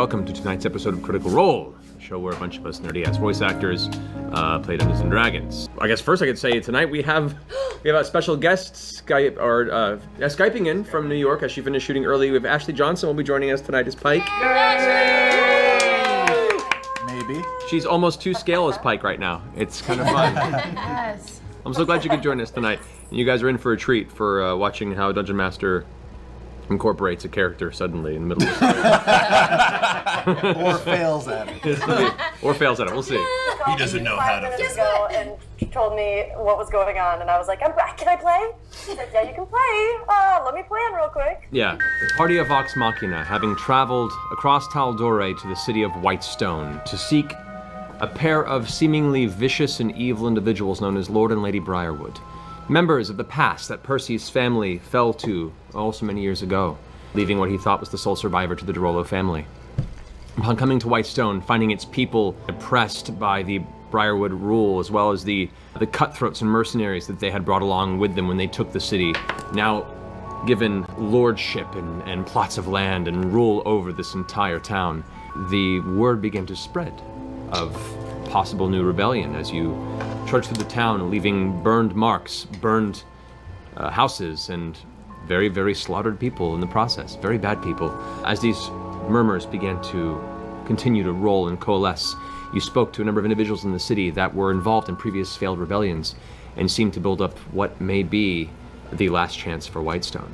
Welcome to tonight's episode of Critical Role, a show where a bunch of us nerdy-ass voice actors play Dungeons and Dragons. I guess first I could say tonight we have a special guest Skyping in from New York as she finished shooting early. We have Ashley Johnson will be joining us tonight as Pike. Yay! Maybe. She's almost to scale as Pike right now. It's kind of fun. Yes. I'm so glad you could join us tonight. And you guys are in for a treat for watching how Dungeon Master incorporates a character suddenly in the middle of the Or fails at it. Or fails at it, we'll see. He doesn't know how to. Guess what? And she told me what was going on, and I was like, can I play? She said, yeah, you can play. Let me plan real quick. Yeah, the party of VOX MACHINA, having traveled across Taldore to the city of Whitestone to seek a pair of seemingly vicious and evil individuals known as Lord and Lady Briarwood. Members of the past that Percy's family fell to so many years ago, leaving what he thought was the sole survivor to the Derolo family. Upon coming to Whitestone, finding its people oppressed by the Briarwood rule, as well as the cutthroats and mercenaries that they had brought along with them when they took the city, now given lordship and plots of land and rule over this entire town, the word began to spread of possible new rebellion as you trudged through the town, leaving burned marks, burned houses, and very, very slaughtered people in the process, very bad people. As these murmurs began to continue to roll and coalesce, you spoke to a number of individuals in the city that were involved in previous failed rebellions and seemed to build up what may be the last chance for Whitestone.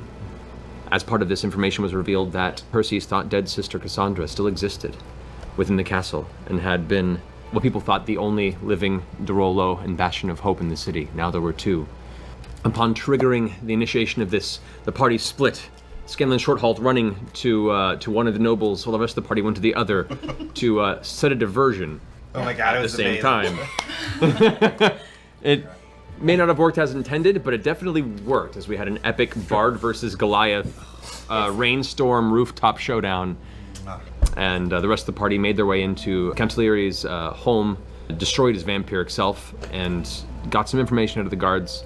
As part of this information was revealed that Percy's thought dead sister Cassandra still existed within the castle and had been what people thought the only living Derolo and bastion of hope in the city. Now there were two. Upon triggering the initiation of this, the party split. Scanlan Shorthalt running to one of the nobles, while the rest of the party went to the other to set a diversion. Oh my god, at it the was same amazing. time. It may not have worked as intended, but it definitely worked as we had an epic Bard versus Goliath rainstorm rooftop showdown. And the rest of the party made their way into Cantileri's home, destroyed his vampiric self, and got some information out of the guards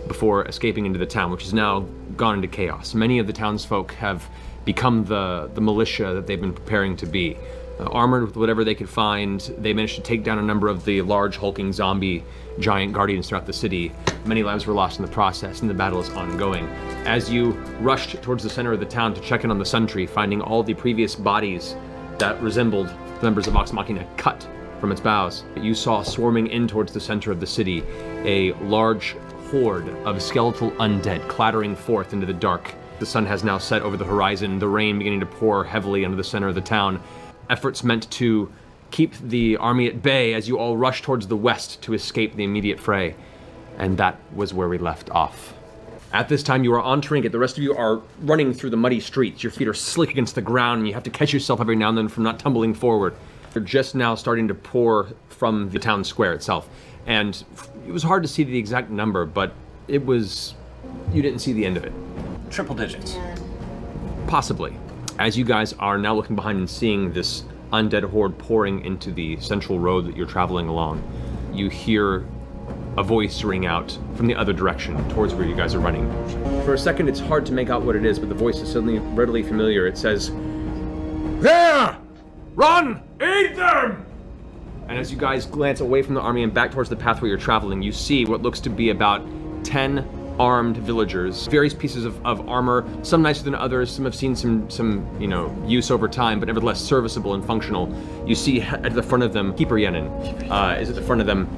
before escaping into the town, which has now gone into chaos. Many of the townsfolk have become the militia that they've been preparing to be. Armored with whatever they could find, they managed to take down a number of the large hulking zombie giant guardians throughout the city. Many lives were lost in the process, and the battle is ongoing. As you rushed towards the center of the town to check in on the Sentry, finding all the previous bodies that resembled the members of Vox Machina cut from its boughs, you saw swarming in towards the center of the city a large horde of skeletal undead clattering forth into the dark. The sun has now set over the horizon, the rain beginning to pour heavily into the center of the town. Efforts meant to keep the army at bay as you all rush towards the west to escape the immediate fray. And that was where we left off. At this time, you are on trinket. The rest of you are running through the muddy streets. Your feet are slick against the ground, and you have to catch yourself every now and then from not tumbling forward. You're just now starting to pour from the town square itself. And it was hard to see the exact number, but it was... you didn't see the end of it. Triple digits. Possibly. As you guys are now looking behind and seeing this undead horde pouring into the central road that you're traveling along, you hear a voice ring out from the other direction, towards where you guys are running. For a second, it's hard to make out what it is, but the voice is suddenly readily familiar. It says, "There! Run! Aid them!" And as you guys glance away from the army and back towards the path where you're traveling, you see what looks to be about 10 armed villagers, various pieces of armor, some nicer than others, some have seen some use over time, but nevertheless serviceable and functional. You see at the front of them, Keeper Yenin is at the front of them,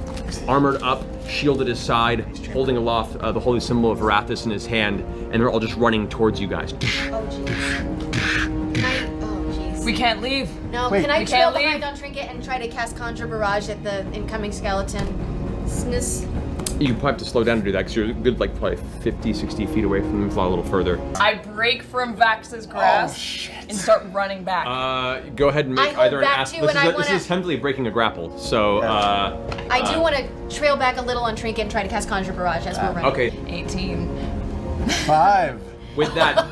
armored up, shield at his side, holding aloft the holy symbol of Arathis in his hand, and they're all just running towards you guys. Oh, jeez. We can't leave. No, Wait, can I we trail can't leave? behind on Trinket and try to cast Conjure Barrage at the incoming skeleton? You probably have to slow down to do that, because you're a good, probably 50, 60 feet away from them, fly a little further. I break from Vax's grasp and start running back. Go ahead and make I hold either an back ask. too, This and is, I this wanna- is heavily breaking a grapple, so, I do want to trail back a little on Trinket and try to cast Conjure Barrage as we're running. okay. 18. 5. With that,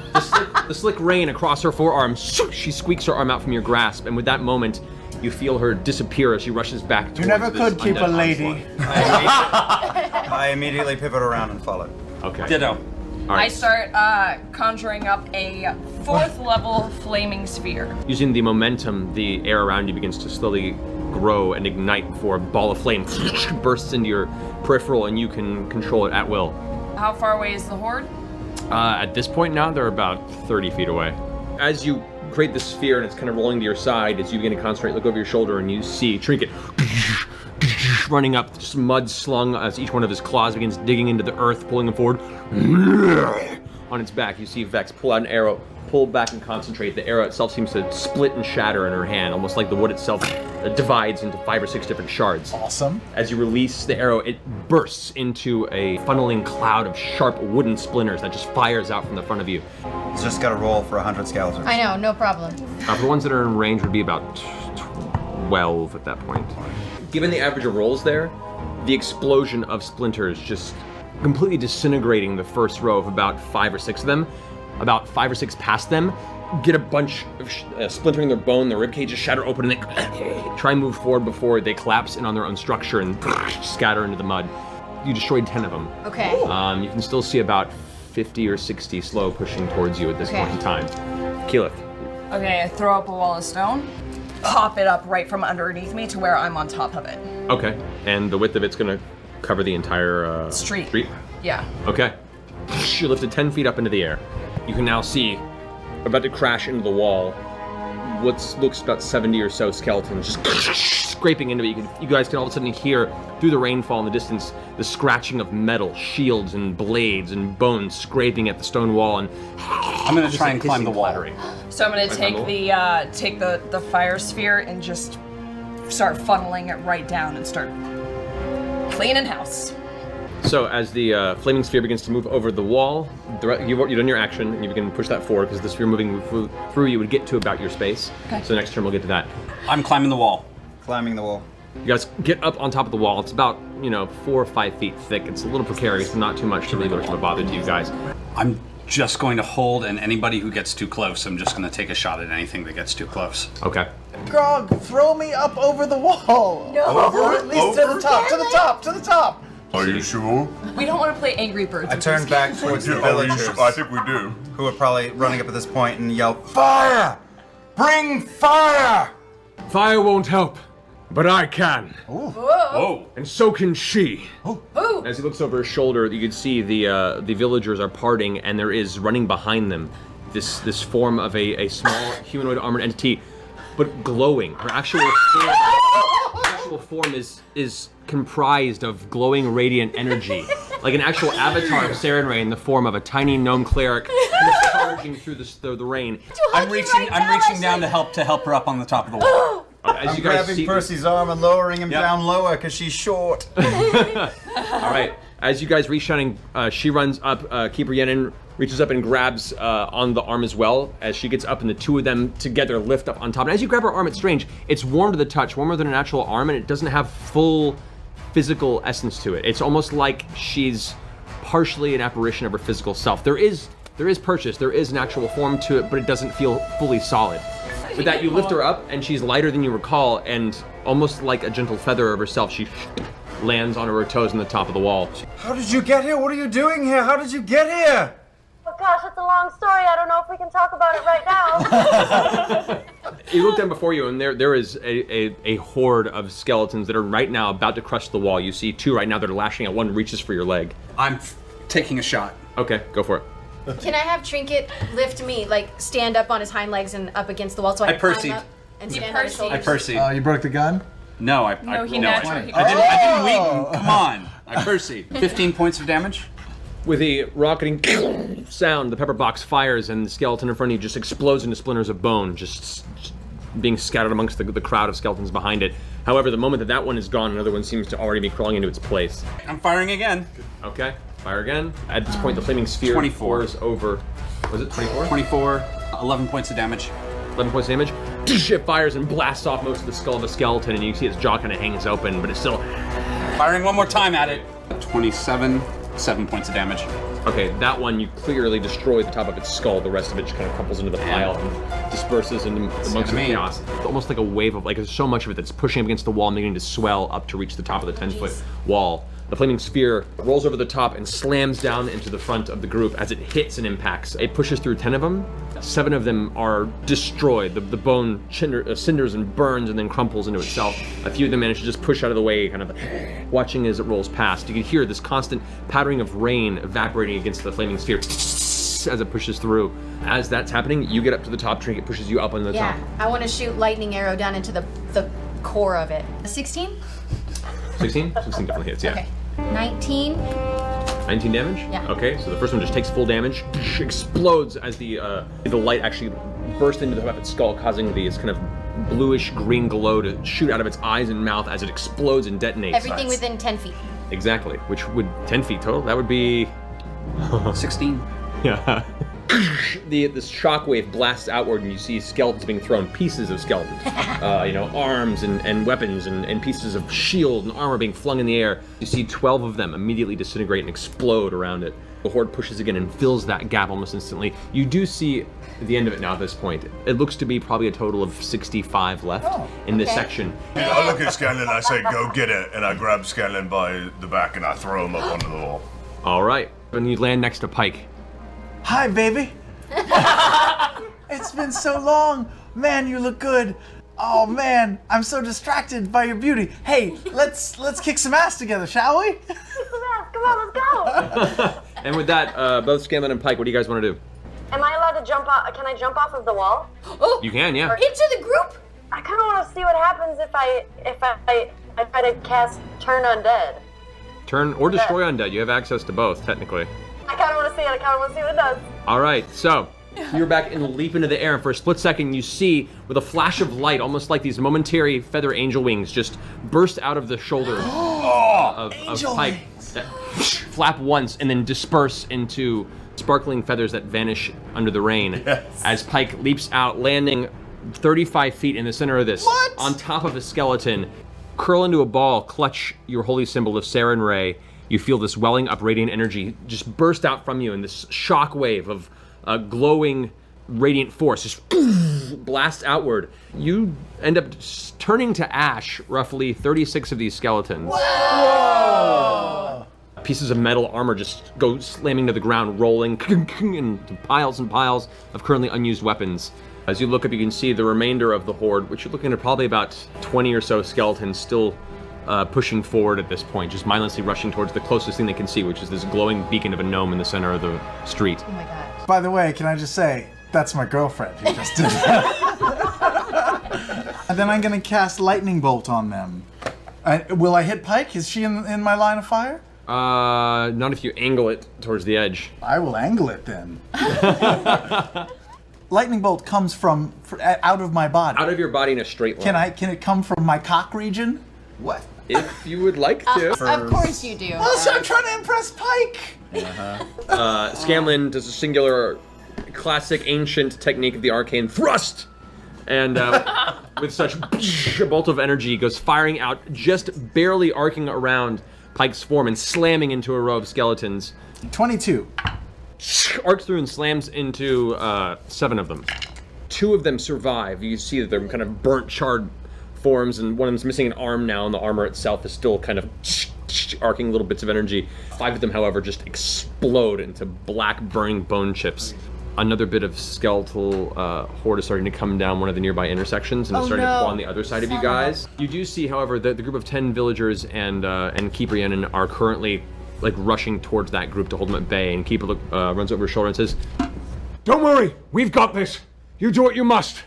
the slick rain across her forearm, she squeaks her arm out from your grasp, and with that moment, you feel her disappear as she rushes back towards You never this could keep a undead lady. onslaught. I immediately pivot around and follow. Okay. Ditto. I start conjuring up a 4th level flaming sphere. Using the momentum, the air around you begins to slowly grow and ignite before a ball of flame bursts into your peripheral and you can control it at will. How far away is the horde? At this point now, they're about 30 feet away. As you create the sphere and it's kind of rolling to your side, as you begin to concentrate, look over your shoulder and you see Trinket running up, just mud slung as each one of his claws begins digging into the earth, pulling him forward. On its back, you see Vex pull out an arrow, pull back and concentrate. The arrow itself seems to split and shatter in her hand, almost like the wood itself divides into 5 or 6 different shards. Awesome. As you release the arrow, it bursts into a funneling cloud of sharp wooden splinters that just fires out from the front of you. He's just got to roll for 100 skeletons. I know, no problem. For the ones that are in range would be about 12 at that point. Given the average of rolls there, the explosion of splinters just completely disintegrating the first row of about 5 or 6 of them. About 5 or 6 past them, get a bunch of splintering their bone, their ribcages shatter open, and they try and move forward before they collapse in on their own structure and scatter into the mud. You destroyed 10 of them. Okay. You can still see about 50 or 60 slow pushing towards you at this point in time. Keyleth. Okay, I throw up a wall of stone, pop it up right from underneath me to where I'm on top of it. Okay, and the width of it's gonna cover the entire Street. Yeah. Okay. You lifted 10 feet up into the air. You can now see, about to crash into the wall, what looks about 70 or so skeletons just scraping into it. You guys can all of a sudden hear, through the rainfall in the distance, the scratching of metal, shields and blades and bones scraping at the stone wall. And I'm gonna try and climb the wall. clattering. So I'm gonna take the fire sphere and just start funneling it right down and start cleaning house. So as the flaming sphere begins to move over the wall, you've done your action, and you begin to push that forward, because the sphere moving through you would get to about your space. Okay. So next turn we'll get to that. I'm climbing the wall. Climbing the wall. You guys get up on top of the wall. It's about, 4 or 5 feet thick. It's a little precarious, but not too much to really much of a bother to you guys. I'm just going to hold, and anybody who gets too close, I'm just going to take a shot at anything that gets too close. Okay. Grog, throw me up over the wall. No. Or at least to the top, to the top, to the top. Are you sure? We don't want to play Angry Birds. I turn back towards the Are you villagers, sure? I think we do. who are probably running up at this point, and yell, "Fire! Bring fire!" Fire won't help, but I can. Whoa! And so can she. As he looks over his shoulder, you can see the villagers are parting, and there is running behind them this form of a small humanoid armored entity, but glowing. Her actual form is comprised of glowing radiant energy, like an actual avatar of Sarenrae in the form of a tiny gnome cleric charging through the rain. I'm reaching down to help her up on the top of the wall. As I'm you guys grabbing see, Percy's arm and lowering him Yep. down lower because she's short. all right. As you guys reach down, she runs up. Keeper Yenin reaches up and grabs on the arm as well. As she gets up, and the two of them together lift up on top. And as you grab her arm, it's strange. It's warm to the touch, warmer than a natural arm, and it doesn't have full physical essence to it. It's almost like she's partially an apparition of her physical self. There is purchase, there is an actual form to it, but it doesn't feel fully solid. With that, you lift her up, and she's lighter than you recall, and almost like a gentle feather of herself, she lands on her toes on the top of the wall. How did you get here? What are you doing here? How did you get here? Oh gosh, it's a long story. I don't know if we can talk about it right now. You look down before you, and there is a horde of skeletons that are right now about to crush the wall. You see two right now that are lashing out. One reaches for your leg. I'm taking a shot. Okay, go for it. Can I have Trinket lift me, like stand up on his hind legs and up against the wall so I can climb Percy'd. up and stand on his Percy'd. I shoulders? Percy. You broke the gun? No, I he no, naturally- I didn't weaken. Come on. I Percy. 15 points of damage. With a rocketing sound, the pepper box fires, and the skeleton in front of you just explodes into splinters of bone, just being scattered amongst the crowd of skeletons behind it. However, the moment that one is gone, another one seems to already be crawling into its place. I'm firing again. Okay, fire again. At this point, the flaming sphere 24. pours over. Was it 24? 24, 11 points of damage. 11 points of damage. It fires and blasts off most of the skull of a skeleton, and you see its jaw kind of hangs open, but it's still. Firing one more time at it. 27, 7 points of damage. Okay, that one you clearly destroy the top of its skull. The rest of it just kind of crumples into the pile and disperses into amongst the chaos. It's almost like a wave of, like, there's so much of it that's pushing up against the wall, beginning to swell up to reach the top of the 10-foot wall. The flaming sphere rolls over the top and slams down into the front of the group as it hits and impacts. It pushes through 10 of them. 7 of them are destroyed. The bone cinders and burns and then crumples into itself. A few of them manage to just push out of the way, kind of watching as it rolls past. You can hear this constant pattering of rain evaporating against the flaming sphere as it pushes through. As that's happening, you get up to the top. Trinket pushes you up on the top. I want to shoot lightning arrow down into the core of it. 16? 16? 16 definitely hits, yeah. Okay. 19. 19 damage? Yeah. Okay, so the first one just takes full damage, explodes as the light actually bursts into the top of its skull, causing this kind of bluish green glow to shoot out of its eyes and mouth as it explodes and detonates. Everything within 10 feet. Exactly, which would 10 feet total. That would be 16. Yeah. This shockwave blasts outward, and you see skeletons being thrown, pieces of skeletons, arms and weapons and pieces of shield and armor being flung in the air. You see 12 of them immediately disintegrate and explode around it. The horde pushes again and fills that gap almost instantly. You do see the end of it now at this point. It looks to be probably a total of 65 left in this section. I look at Scanlan and I say, go get it. And I grab Scanlan by the back and I throw him up onto the wall. All right. And you land next to Pike. Hi, baby. It's been so long. Man, you look good. Oh man, I'm so distracted by your beauty. Hey, let's kick some ass together, shall we? Kick some ass. Come on, let's go. And with that, both Scanlan and Pike, what do you guys want to do? Am I allowed to jump off? Can I jump off of the wall? Oh! You can, yeah. Into the group? I kind of want to see what happens if I try to cast Turn Undead. Turn or destroy undead. You have access to both, technically. I kind of want to see it. I kind of want to see what it does. All right, so you're back and leap into the air, and for a split second, you see, with a flash of light, almost like these momentary feather angel wings, just burst out of the shoulder of Pike, that flap once, and then disperse into sparkling feathers that vanish under the rain. Yes. As Pike leaps out, landing 35 feet in the center of this, on top of a skeleton, curl into a ball, clutch your holy symbol of Saren Ray. You feel this welling up radiant energy just burst out from you in this shock wave of glowing radiant force just blast outward. You end up turning to ash roughly 36 of these skeletons. Whoa! Pieces of metal armor just go slamming to the ground, rolling into piles and piles of currently unused weapons. As you look up, you can see the remainder of the horde, which you're looking at probably about 20 or so skeletons still pushing forward at this point, just mindlessly rushing towards the closest thing they can see, which is this glowing beacon of a gnome in the center of the street. Oh my god. By the way, can I just say, that's my girlfriend who just did that. And then I'm gonna cast lightning bolt on them. Will I hit Pike? Is she in my line of fire? Not if you angle it towards the edge. I will angle it then. Lightning bolt comes from out of my body. Out of your body in a straight line. Can it come from my cock region? What? If you would like to. Of course you do. Also, I'm trying to impress Pike. Scanlan does a singular, classic, ancient technique of the arcane thrust, and with such a bolt of energy goes firing out, just barely arcing around Pike's form and slamming into a row of skeletons. 22. Arcs through and slams into 7 of them. 2 of them survive. You see that they're kind of burnt, charred forms, and one of them's missing an arm now, and the armor itself is still kind of arcing little bits of energy. 5 of them, however, just explode into black, burning bone chips. Another bit of skeletal horde is starting to come down one of the nearby intersections, and it's starting to fall on the other side of you guys. You do see, however, the group of 10 villagers and Keeper Yenin are currently rushing towards that group to hold them at bay, and Keeper runs over his shoulder and says, "Don't worry, we've got this. You do what you must.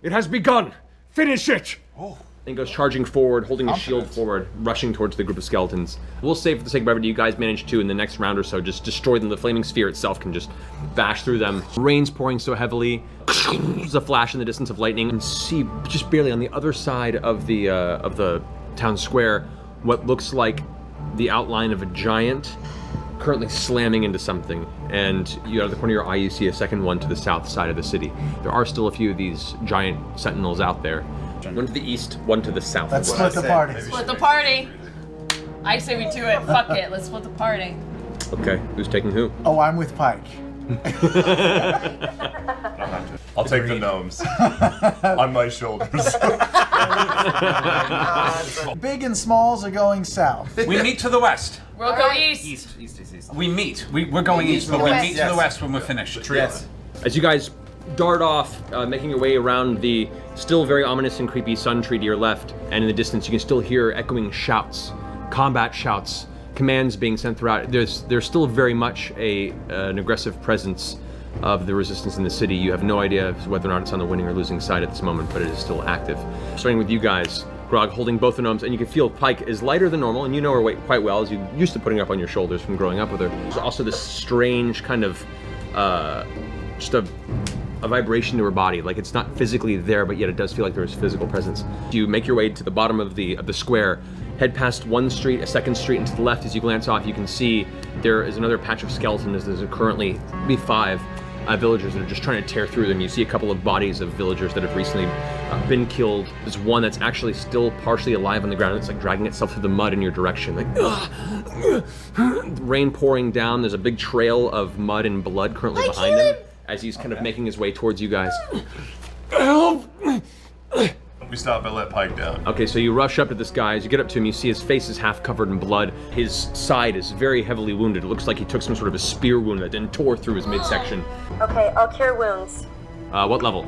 It has begun. Finish it!" And goes charging forward, holding his shield forward, rushing towards the group of skeletons. We'll say, for the sake of brevity, you guys manage to, in the next round or so, just destroy them. The flaming sphere itself can just bash through them. Rain's pouring so heavily. There's a flash in the distance of lightning. And see, just barely on the other side of the town square, what looks like the outline of a giant currently slamming into something. And you, out of the corner of your eye, you see a second one to the south side of the city. There are still a few of these giant sentinels out there. One to the east, one to the south. Let's split the party. Split the party. I say we do it. Fuck it. Let's split the party. Okay, who's taking who? Oh, I'm with Pike. I'll take the gnomes on my shoulders. Big and smalls are going south. We meet to the west. We'll go east. East. We meet. We're going east, but we west. meet to the west when we're finished. Yes. As you guys dart off, making your way around the still very ominous and creepy sun tree to your left, and in the distance you can still hear echoing shouts, combat shouts, commands being sent throughout. There's still very much an aggressive presence of the resistance in the city. You have no idea whether or not it's on the winning or losing side at this moment, but it is still active. Starting with you guys, Grog holding both the gnomes, and you can feel Pike is lighter than normal, and you know her weight quite well, as you're used to putting her up on your shoulders from growing up with her. There's also this strange kind of, just a vibration to her body, like it's not physically there, but yet it does feel like there's physical presence. You make your way to the bottom of the square, head past one street, a second street, and to the left, as you glance off, you can see there is another patch of skeletons. There's currently maybe 5 villagers that are just trying to tear through them. You see a couple of bodies of villagers that have recently been killed. There's one that's actually still partially alive on the ground. It's like dragging itself through the mud in your direction. Like, rain pouring down. There's a big trail of mud and blood currently behind him as he's kind of making his way towards you guys. Help! We stop and let Pike down. Okay, so you rush up to this guy. As you get up to him, you see his face is half covered in blood. His side is very heavily wounded. It looks like he took some sort of a spear wound that then tore through his midsection. Okay, I'll cure wounds. What level?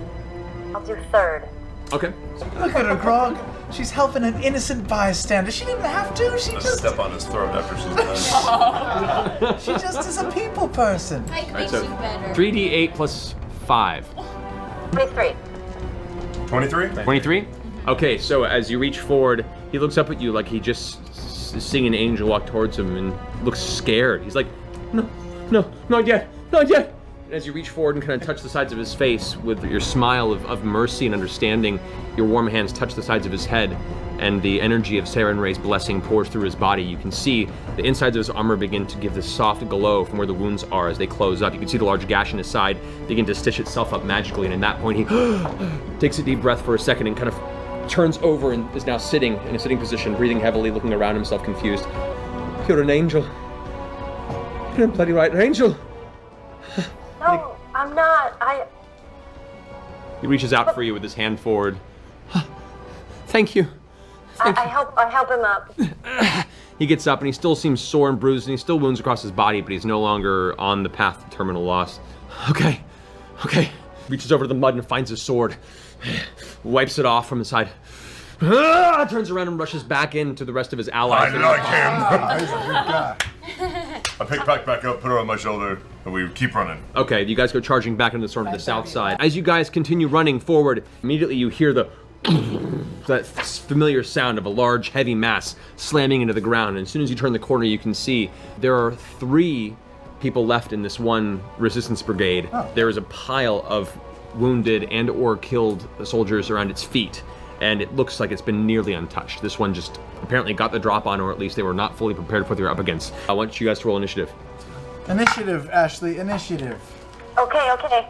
I'll do 3rd. Okay. Look at her, Grog. She's helping an innocent bystander. She didn't have to. She Let's just step on his throat after she's done. she just is a people person. Pike makes so you better. 3d8 plus 5. 23. 23? 23? Okay, so as you reach forward, he looks up at you like he just is seeing an angel walk towards him and looks scared. He's like, no, not yet. And as you reach forward and kind of touch the sides of his face with your smile of mercy and understanding, your warm hands touch the sides of his head, and the energy of Saren Ray's blessing pours through his body. You can see the insides of his armor begin to give this soft glow from where the wounds are as they close up. You can see the large gash in his side begin to stitch itself up magically, and in that point he takes a deep breath for a second and kind of turns over and is now sitting in a sitting position, breathing heavily, looking around himself confused. You're an angel. You're a bloody right angel. No, I'm not. He reaches out for you with his hand forward. Thank you. I help him up. He gets up and he still seems sore and bruised and he still wounds across his body, but he's no longer on the path to terminal loss. Okay. Reaches over to the mud and finds his sword. Wipes it off from his side. Turns around and rushes back into the rest of his allies. I like him. He's a good guy. I pick Pike back up, put her on my shoulder, and we keep running. Okay, you guys go charging back into the storm to the south side. As you guys continue running forward, immediately you hear that familiar sound of a large, heavy mass slamming into the ground. And as soon as you turn the corner, you can see there are 3 people left in this one resistance brigade. There is a pile of wounded and or killed soldiers around its feet, and it looks like it's been nearly untouched. This one just apparently got the drop on, or at least they were not fully prepared for what they were up against. I want you guys to roll initiative. Initiative, Ashley, initiative. Okay.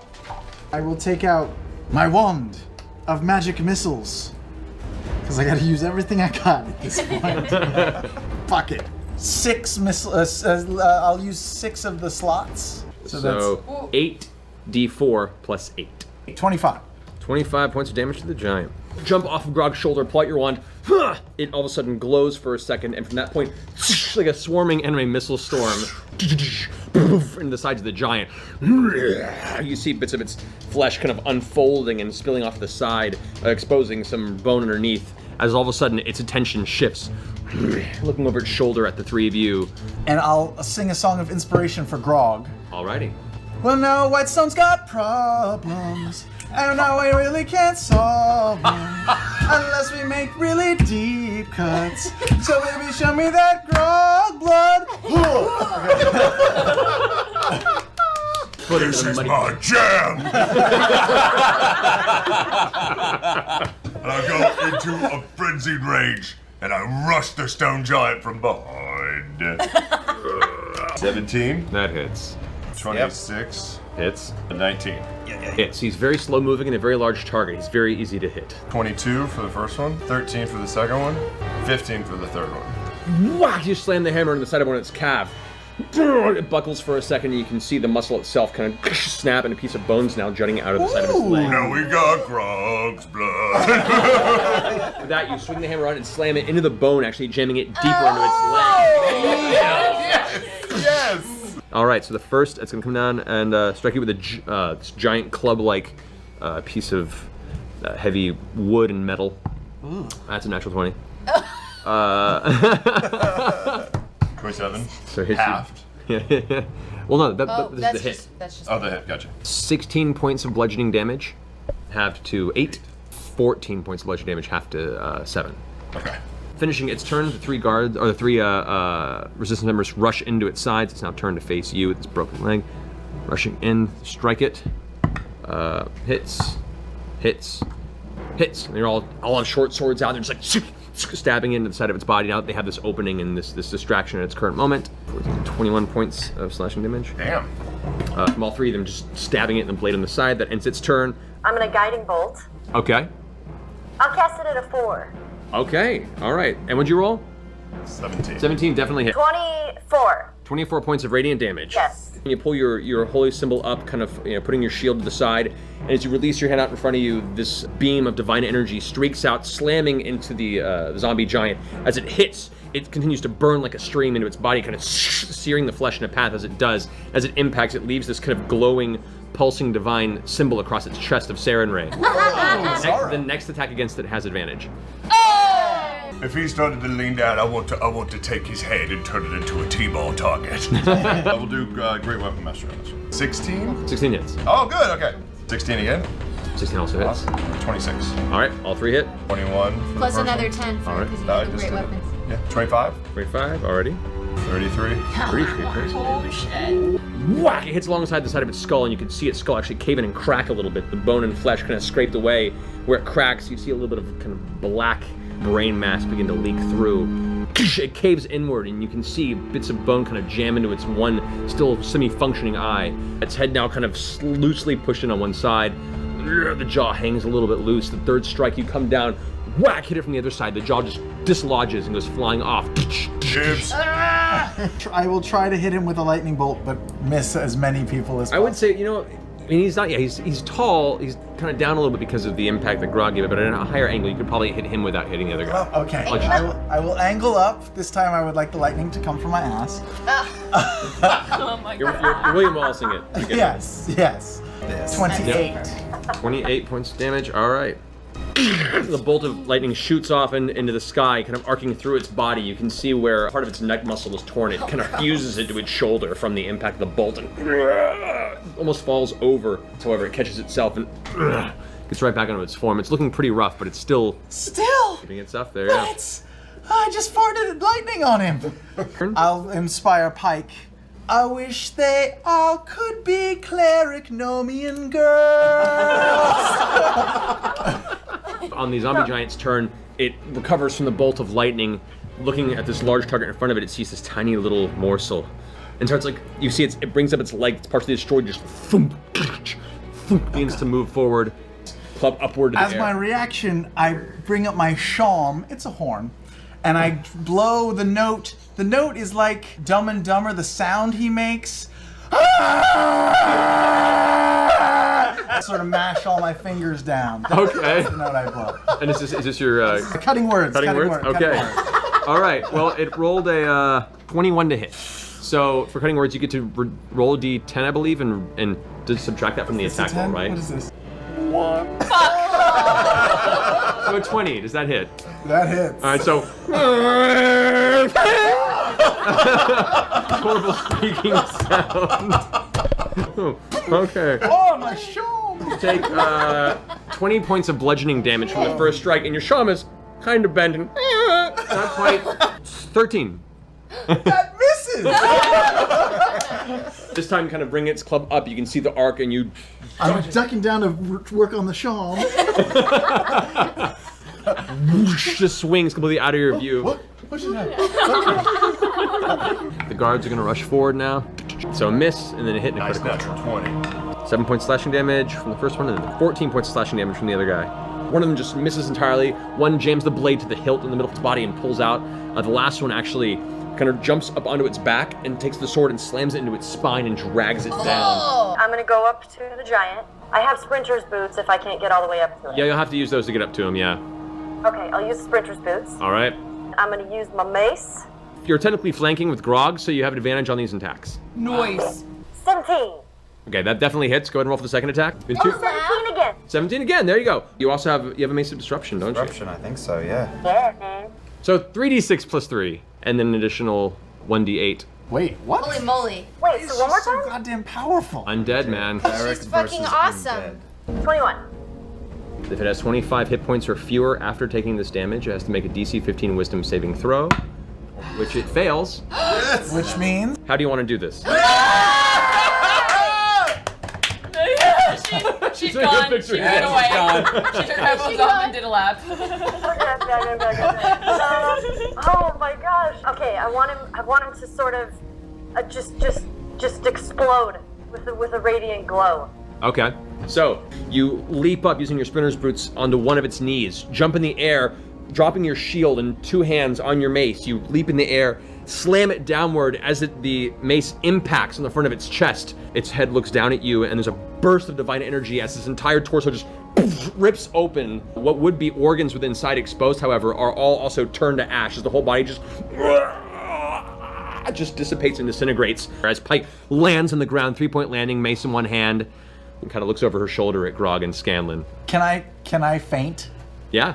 I will take out my wand of magic missiles. Because I gotta use everything I got at this point. Fuck it. 6 missiles. I'll use 6 of the slots. So So 8d4 plus 8. that's 25. 25 points of damage to the giant. Jump off of Grog's shoulder, pull out your wand. It all of a sudden glows for a second, and from that point, like a swarming enemy missile storm, into the sides of the giant. You see bits of its flesh kind of unfolding and spilling off the side, exposing some bone underneath, as all of a sudden its attention shifts, looking over its shoulder at the 3 of you. And I'll sing a song of inspiration for Grog. Alrighty. Well, no, Whitestone's got problems, and now we really can't solve them unless we make really deep cuts. So baby, show me that Grog blood. This is my jam! And I go into a frenzied rage, and I rush the stone giant from behind. 17. That hits. 26. Hits. 19. Hits. He's very slow moving and a very large target. He's very easy to hit. 22 for the first one. 13 for the second one. 15 for the third one. Whack! You slam the hammer on the side of one of its calf. It buckles for a second, and you can see the muscle itself kind of snap, and a piece of bone's now jutting out of the side of its leg. Now we got Grog's blood. With that, you swing the hammer on and slam it into the bone, actually jamming it deeper into its leg. Yes! All right, so the first, it's gonna come down and strike you with a this giant club-like piece of heavy wood and metal. Ooh. That's a natural 20. 27. So it hits Halved. you. Well, no, this that's is the hit. just that's just. Oh, the hit. Gotcha. 16 points of bludgeoning damage, halved to 8. 14 points of bludgeoning damage, halved to 7. Okay. Finishing its turn, the 3 guards, or the 3 resistance members rush into its sides. It's now turned to face you with its broken leg. Rushing in, strike it. Hits. And they're all have short swords out. They're just like stabbing into the side of its body. Now that they have this opening and this distraction at its current moment. 21 points of slashing damage. Damn. From all 3 of them, just stabbing it in the blade on the side. That ends its turn. I'm gonna guiding bolt. Okay. I'll cast it at a 4. Okay. All right. And what'd you roll? 17. 17 definitely hit. 24. 24 points of radiant damage. Yes. And you pull your holy symbol up, kind of putting your shield to the side, and as you release your hand out in front of you, this beam of divine energy streaks out, slamming into the zombie giant. As it hits, it continues to burn like a stream into its body, kind of searing the flesh in a path as it does. As it impacts, it leaves this kind of glowing, pulsing divine symbol across its chest of Sarenrae. The next attack against it has advantage. If he started to lean down, I want to take his head and turn it into a T-ball target. I will do Great Weapon Master on this one. 16? 16 hits. Oh, good, okay. 16 again? 16 also hits. 26. All right, all 3 hit. 21. For Plus the first another one. 10 for Alright. because you I have the just great did it. weapons. Yeah, 25. 25 already. 33. Oh shit. Whack! It hits alongside the side of its skull, and you can see its skull actually cave in and crack a little bit. The bone and flesh kind of scraped away. Where it cracks, you see a little bit of kind of black brain mass begin to leak through. It caves inward, and you can see bits of bone kind of jam into its one still semi-functioning eye. Its head now kind of loosely pushed in on one side. The jaw hangs a little bit loose. The third strike, you come down, whack, hit it from the other side. The jaw just dislodges and goes flying off. Chips. I will try to hit him with a lightning bolt, but miss as many people as possible. I would say, I mean, he's not, he's tall, he's kind of down a little bit because of the impact that Grog gave it, but at a higher angle, you could probably hit him without hitting the other guy. Oh, okay. I will angle up. This time I would like the lightning to come from my ass. Oh my You're god. William Wallaceing it. You get it. Yes. 28. 28 points of damage, all right. The bolt of lightning shoots off into the sky, kind of arcing through its body. You can see where part of its neck muscle was torn. It kind of fuses into its shoulder from the impact of the bolt and almost falls over. However, it catches itself and gets right back onto its form. It's looking pretty rough, but it's still keeping its stuff there. Yeah. I just farted lightning on him. I'll inspire Pike. I wish they all could be Clericnomian girls. On the zombie giant's turn, it recovers from the bolt of lightning. Looking at this large target in front of it, it sees this tiny little morsel. And starts like, you see it brings up its leg, it's partially destroyed, just thump, thump, begins to move forward, club upward to the As air. my reaction, I bring up my shawm, it's a horn, and I blow the note. The note is like Dumb and Dumber, the sound he makes. I sort of mash all my fingers down. Okay. That's the note I blow. And is this your Cutting words. cutting words? Okay. All right. Well, it rolled a 21 to hit. So for cutting words, you get to roll a d10, I believe, and just subtract that from the attack roll, right? What is this? So a 20. Does that hit? That hits. All right. So horrible squeaking sound. Okay. Oh, my shawm! Take 20 points of bludgeoning damage from the first strike, and your shawm is kind of bent and not quite. 13. That misses! This time, kind of bring its club up. You can see the arc, and you. I'm ducking down to work on the shawm. Just swings completely out of your view. What should I? The guards are gonna rush forward now. So a miss, and then a hit and a Nice critical. natural 20. 7 points slashing damage from the first one, and then 14 points slashing damage from the other guy. One of them just misses entirely. One jams the blade to the hilt in the middle of its body and pulls out. The last one actually kind of jumps up onto its back and takes the sword and slams it into its spine and drags it down. I'm gonna go up to the giant. I have sprinter's boots if I can't get all the way up to it. Yeah, you'll have to use those to get up to him, yeah. Okay, I'll use Sprinter's Boots. All right. I'm gonna use my mace. You're technically flanking with Grog, so you have advantage on these attacks. Noise. 17. Okay, that definitely hits. Go ahead and roll for the second attack. With two- 17 again. 17 again. There you go. You also have a mace of disruption, don't Disruption, I think so, yeah. Yeah, man. you? So 3d6 plus 3, and then an additional 1d8. Wait, what? Holy moly. Wait, It's so one more just so time? goddamn powerful. Undead, man. Eric She's fucking versus awesome. Undead. 21. If it has 25 hit points or fewer after taking this damage, it has to make a DC 15 Wisdom saving throw, which it fails. Which means How do you want to do this? She's doing a gone. She victory ran dance. away. She took her headphones off and did a lap. Oh my gosh. Okay, I want him to sort of just explode with a radiant glow. Okay. So you leap up using your sprinter's boots onto one of its knees, jump in the air, dropping your shield in two hands on your mace. You leap in the air, slam it downward as the mace impacts on the front of its chest. Its head looks down at you, and there's a burst of divine energy as its entire torso just rips open. What would be organs with inside exposed, however, are all also turned to ash as the whole body just dissipates and disintegrates. As Pike lands on the ground, 3-point landing, mace in one hand, and kind of looks over her shoulder at Grog and Scanlan. can I faint? Yeah.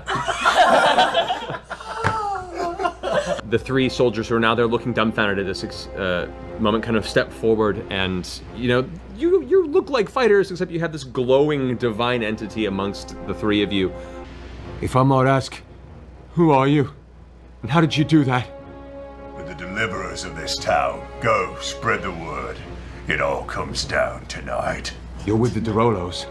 The three soldiers who are now there looking dumbfounded at this moment kind of step forward, and you look like fighters, except you have this glowing divine entity amongst the three of you. If I might ask, who are you? And how did you do that? We're the deliverers of this town. Go, spread the word. It all comes down tonight. You're with the Derolos.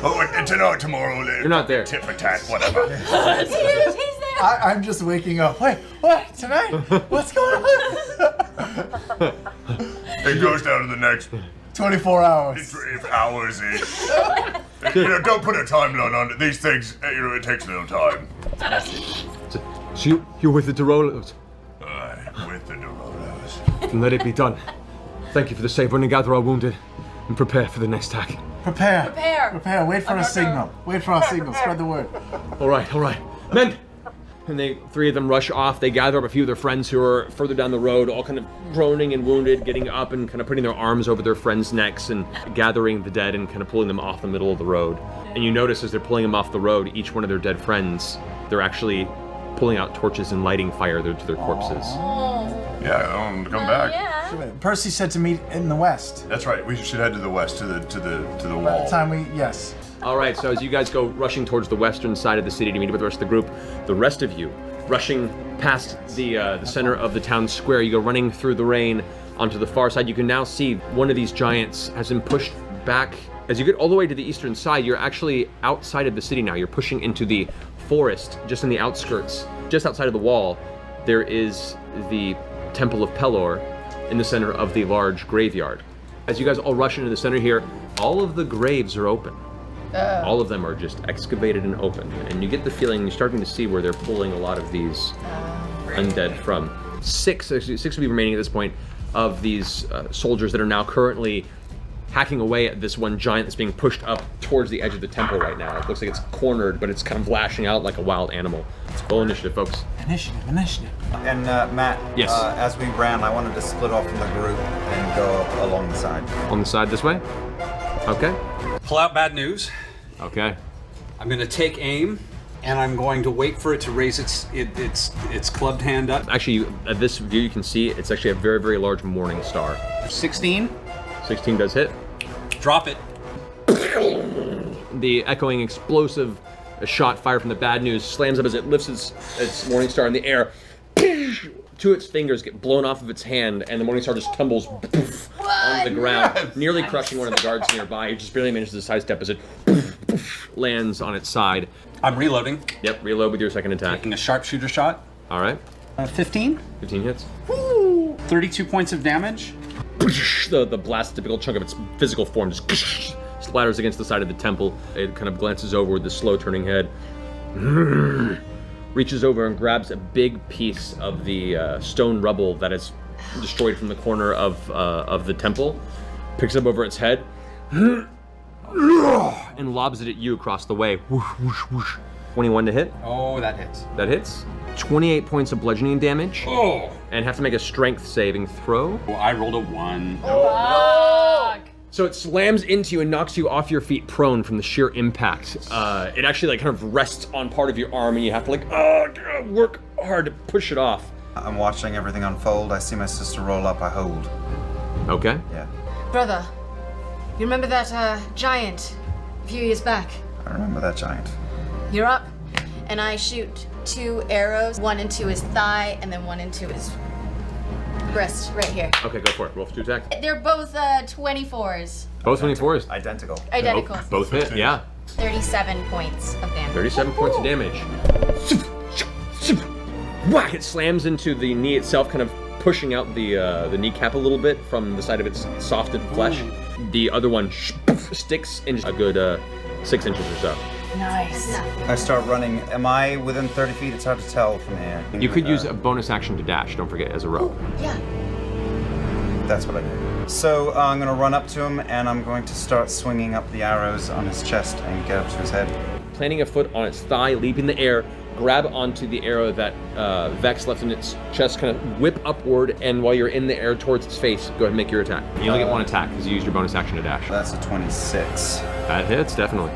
Oh, and tonight, tomorrow, You're not there. Tit for tat, whatever. He's there. I'm just waking up. Wait, what? Tonight? What's going on? It goes down to the next 24 hours. hours-ish. Don't put a timeline on it. These things, it takes a little time. So you're with the Derolos. Aye, with the Derolos. Then let it be done. Thank you for the save. We're gonna gather our wounded and prepare for the next attack. Prepare. Prepare. Wait for a signal. Wait for our signal. Spread the word. All right. Men! And three of them rush off. They gather up a few of their friends who are further down the road, all kind of groaning and wounded, getting up and kind of putting their arms over their friends' necks and gathering the dead and kind of pulling them off the middle of the road. And you notice as they're pulling them off the road, each one of their dead friends, they're actually pulling out torches and lighting fire to their corpses. Yeah, come back. Yeah. Percy said to meet in the west. That's right. We should head to the west, to the By wall. the time yes. All right, so as you guys go rushing towards the western side of the city to meet up with the rest of the group, the rest of you rushing past the center of the town square, you go running through the rain onto the far side. You can now see one of these giants has been pushed back. As you get all the way to the eastern side, you're actually outside of the city now. You're pushing into the forest, just in the outskirts. Just outside of the wall, there is the Temple of Pelor in the center of the large graveyard. As you guys all rush into the center here, all of the graves are open. All of them are just excavated and open. And you get the feeling, you're starting to see where they're pulling a lot of these undead from. Six will be remaining at this point of these soldiers that are now currently hacking away at this one giant that's being pushed up towards the edge of the temple right now. It looks like it's cornered, but it's kind of lashing out like a wild animal. It's full initiative, folks. Initiative. And Matt, Yes. As we ran, I wanted to split off from the group and go along the side. On the side this way? Okay. Pull out bad news. Okay. I'm going to take aim, and I'm going to wait for it to raise its clubbed hand up. Actually, at this view, you can see it's actually a very, very large morning star. 16. 16 does hit. Drop it. The echoing explosive shot fired from the bad news slams up as it lifts its morning star in the air. Two of its fingers get blown off of its hand, and the morning star just tumbles onto the ground, nearly crushing one of the guards nearby. It just barely manages to sidestep as it lands on its side. I'm reloading. Yep, reload with your second attack. Taking a sharpshooter shot. All right, 15. 15 hits. 32 points of damage. The blast, typical chunk of its physical form, just splatters against the side of the temple. It kind of glances over with the slow turning head, reaches over and grabs a big piece of the stone rubble that is destroyed from the corner of the temple, picks it up over its head, and lobs it at you across the way. Whoosh, whoosh, whoosh. 21 to hit. Oh, that hits. That hits. 28 points of bludgeoning damage. Oh. And have to make a strength saving throw. Well, I rolled a 1. Fuck. So it slams into you and knocks you off your feet prone from the sheer impact. It actually like kind of rests on part of your arm and you have to like work hard to push it off. I'm watching everything unfold. I see my sister roll up. I hold. Okay. Yeah. Brother, you remember that giant a few years back? I remember that giant. You're up, and I shoot 2 arrows, one into his thigh and then one into his breast right here. Okay, go for it. Roll for 2 attacks. They're both 24s. Both 24s. Identical. Identical. Both hit, yeah. 37 points of damage. 37 points of damage. Whack! It slams into the knee itself, kind of pushing out the kneecap a little bit from the side of its softened flesh. The other one sticks in a good 6 inches or so. Nice. I start running. Am I within 30 feet? It's hard to tell from here. You could use a bonus action to dash, don't forget, as a rope. Yeah. That's what I do. So I'm going to run up to him and I'm going to start swinging up the arrows on his chest and get up to his head. Planting a foot on its thigh, leap in the air, grab onto the arrow that Vex left in its chest, kind of whip upward, and while you're in the air towards its face, go ahead and make your attack. You only get 1 attack because you used your bonus action to dash. That's a 26. That hits, definitely.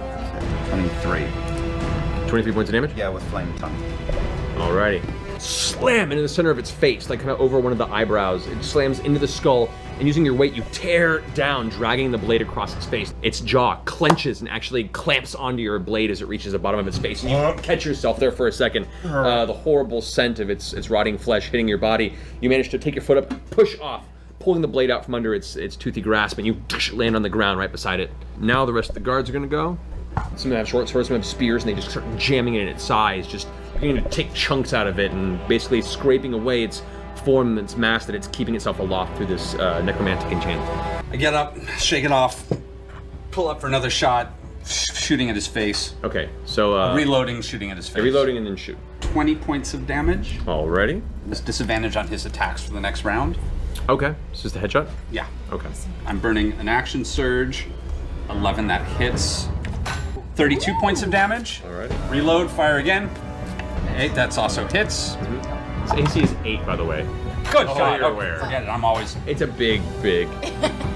23. 23 points of damage? Yeah, with flame tongue. Alrighty. Slam into the center of its face, like kind of over one of the eyebrows. It slams into the skull, and using your weight, you tear down, dragging the blade across its face. Its jaw clenches and actually clamps onto your blade as it reaches the bottom of its face. And you catch yourself there for a second. The horrible scent of its rotting flesh hitting your body. You manage to take your foot up, push off, pulling the blade out from under its toothy grasp, and you land on the ground right beside it. Now the rest of the guards are gonna go. Some of them have short swords, some have spears, and they just start jamming it in its sides, just beginning to take chunks out of it and basically scraping away its form, its mass that it's keeping itself aloft through this necromantic enchantment. I get up, shake it off, pull up for another shot, shooting at his face. Okay, so Reloading, shooting at his face. reloading and then shoot. 20 points of damage. Already? This disadvantage on his attacks for the next round. Okay, it's just a headshot? Yeah. Okay. I'm burning an action surge. 11, that hits. 32 points of damage. Alright. Reload, fire again. 8, that's also hits. Its AC is 8, by the way. Good So shot. you're Oh, aware. Forget it, I'm always... It's a big, big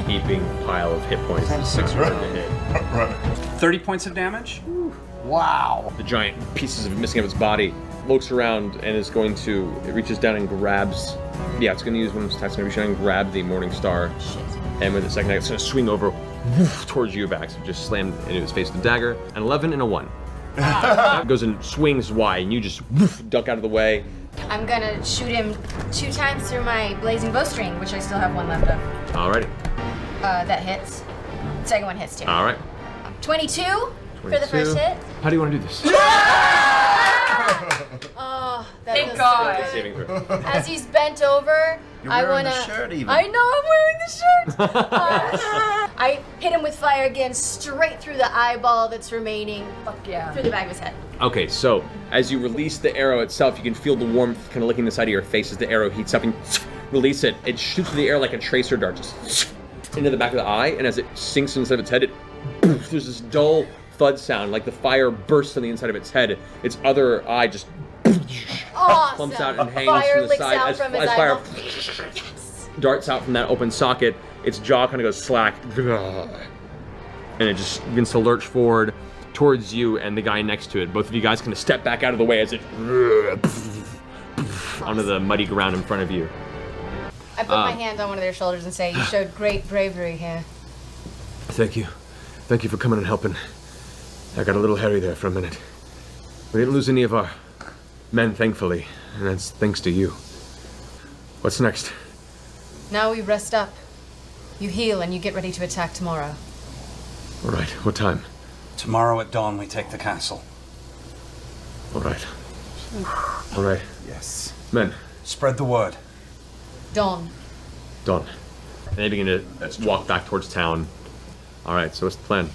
heaping pile of hit points. That's 6 Hard to hit. Right. 30 points of damage. Wow. The giant pieces of missing of its body looks around and is going to, it reaches down and grabs, yeah, it's going to use one of its attacks, it's going to reach down and grab the Morning Star. And with the second attack, it's going to swing over woof, towards you back, so just slam into his face with the dagger. An 11 and a 1. Goes and swings wide, and you just woof, duck out of the way. I'm gonna shoot him 2 times through my blazing bowstring, which I still have 1 left of. Alrighty. That hits. Second one hits too. Alright. 22 for the first hit. How do you want to do this? Oh, that Thank feels God. so good. Saving throw. As he's bent over, You're I wearing wanna. the shirt even. I know I'm wearing the shirt. I hit him with fire again, straight through the eyeball that's remaining. Fuck yeah. Through the back of his head. Okay, so as you release the arrow itself, you can feel the warmth kind of licking the side of your face as the arrow heats up and release it. It shoots through the air like a tracer dart, just into the back of the eye, and as it sinks inside of its head, there's this dull thud sound, like the fire bursts on the inside of its head. Its other eye just Awesome. plumps out and hangs Fire from the licks side out as, from his as fire eyeball. darts out from that open socket. Its jaw kind of goes slack, and it just begins to lurch forward towards you and the guy next to it. Both of you guys kind of step back out of the way as it onto the muddy ground in front of you. I put my hand on one of their shoulders and say, "You showed great bravery here." Thank you. Thank you for coming and helping. I got a little hairy there for a minute. We didn't lose any of our men, thankfully, and that's thanks to you. What's next? Now we rest up. You heal and you get ready to attack tomorrow. All right, what time? Tomorrow at dawn, we take the castle. All right. All right. Yes. Men, Spread the word. Dawn. done. And they begin to walk back towards town. All right, so what's the plan?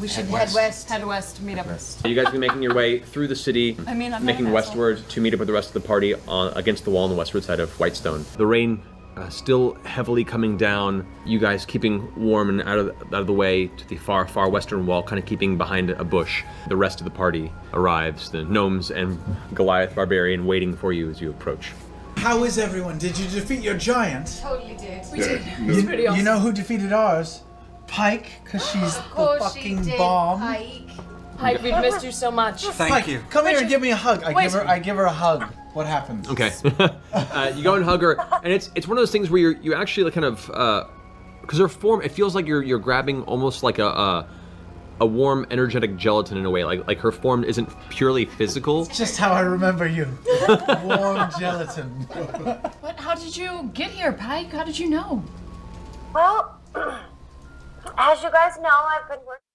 We should head west. Head west, meet up. You guys will be making your way through the city, I mean, I'm not making an asshole. westward to meet up with the rest of the party against the wall on the westward side of Whitestone. The rain still heavily coming down. You guys keeping warm and out of the way to the far western wall, kind of keeping behind a bush. The rest of the party arrives, the gnomes and Goliath Barbarian waiting for you as you approach. How is everyone? Did you defeat your giant? Totally did. We did. It was pretty awesome. You know who defeated ours? Pike, because she's Of the course she fucking did, bomb. Pike. Pike, we've missed you so much. Thank Pike, you. come here and give me a hug. I Wait. give her a hug. What happens? Okay. You go and hug her, and it's one of those things where you actually like kind of, because her form, it feels like you're grabbing almost like a warm, energetic gelatin in a way. Like her form isn't purely physical. Just how I remember you. Warm gelatin. What? How did you get here, Pike? How did you know? Well, as you guys know, I've been working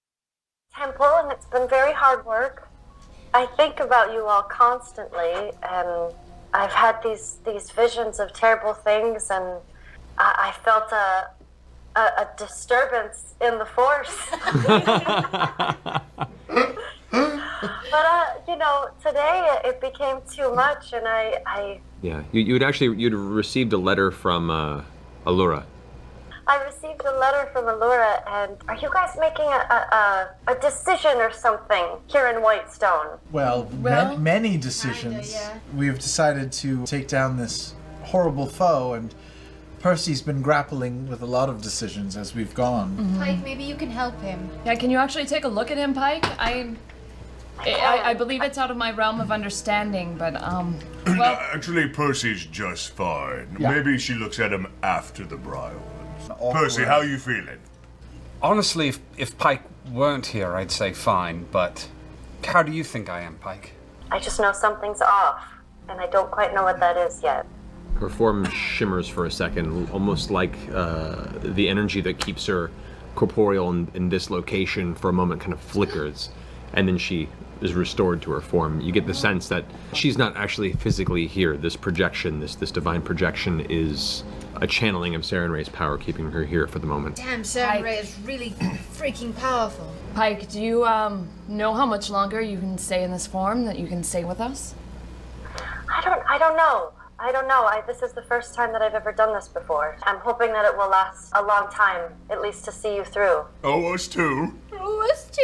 at the temple, and it's been very hard work. I think about you all constantly, and I've had these visions of terrible things, and I felt a disturbance in the force. But you know, today it became too much, and I Yeah, you'd received a letter from Allura. I received a letter from Allura, and are you guys making a decision or something here in Whitestone? Well, many decisions. Kinda, yeah. We've decided to take down this horrible foe, and Percy's been grappling with a lot of decisions as we've gone. Pike, maybe you can help him. Yeah, can you actually take a look at him, Pike? I believe it's out of my realm of understanding, but well, Actually, Percy's just fine. Yeah. Maybe she looks at him after the Briarwoods. Awkward. Percy, how you feeling? Honestly, if Pike weren't here, I'd say fine, but how do you think I am, Pike? I just know something's off, and I don't quite know what that is yet. Her form shimmers for a second, almost like the energy that keeps her corporeal in this location for a moment kind of flickers, and then she is restored to her form. You get the sense that she's not actually physically here. This projection, this divine projection, is a channeling of Saren Ray's power, keeping her here for the moment. Damn, Saren Ray is really freaking powerful. Pike, do you know how much longer you can stay in this form, that you can stay with us? I don't know. This is the first time that I've ever done this before. I'm hoping that it will last a long time, at least to see you through. Oh, us too. Oh, us too.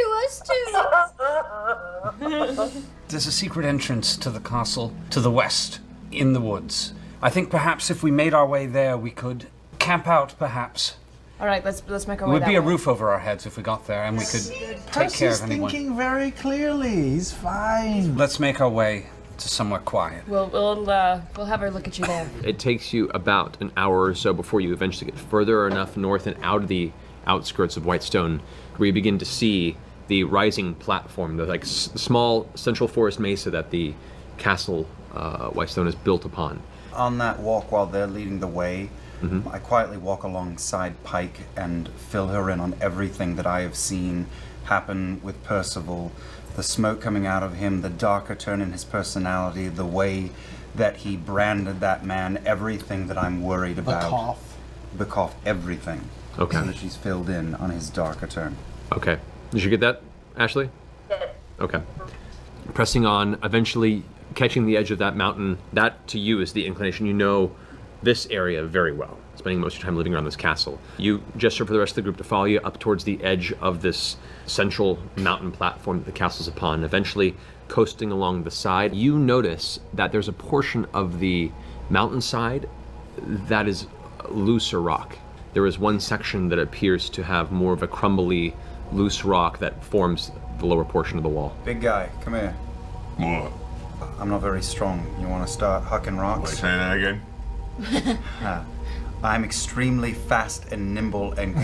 There's a secret entrance to the castle to the west, in the woods. I think perhaps if we made our way there, we could camp out, perhaps. All right, let's make our It way would that be a way. roof over our heads if we got there, and we could take care Percy's of anyone. thinking very clearly. He's fine. Let's make our way to somewhere quiet. We'll have her look at you there. It takes you about an hour or so before you eventually get further enough north and out of the outskirts of Whitestone, where you begin to see the rising platform, the small central forest mesa that the castle Whitestone is built upon. On that walk while they're leading the way, I quietly walk alongside Pike and fill her in on everything that I have seen happen with Percival. The smoke coming out of him, the darker turn in his personality, the way that he branded that man, everything that I'm worried about. The cough, everything. Okay. So that she's filled in on his darker turn. Okay. Did you get that, Ashley? Yeah. Okay. Pressing on, eventually catching the edge of that mountain. That, to you, is the inclination. You know this area very well, spending most of your time living around this castle. You gesture for the rest of the group to follow you up towards the edge of this central mountain platform that the castle's upon, eventually coasting along the side. You notice that there's a portion of the mountainside that is looser rock. There is one section that appears to have more of a crumbly, loose rock that forms the lower portion of the wall. Big guy, come here. What? I'm not very strong. You want to start hucking Wait, rocks? say that again? I'm extremely fast and nimble and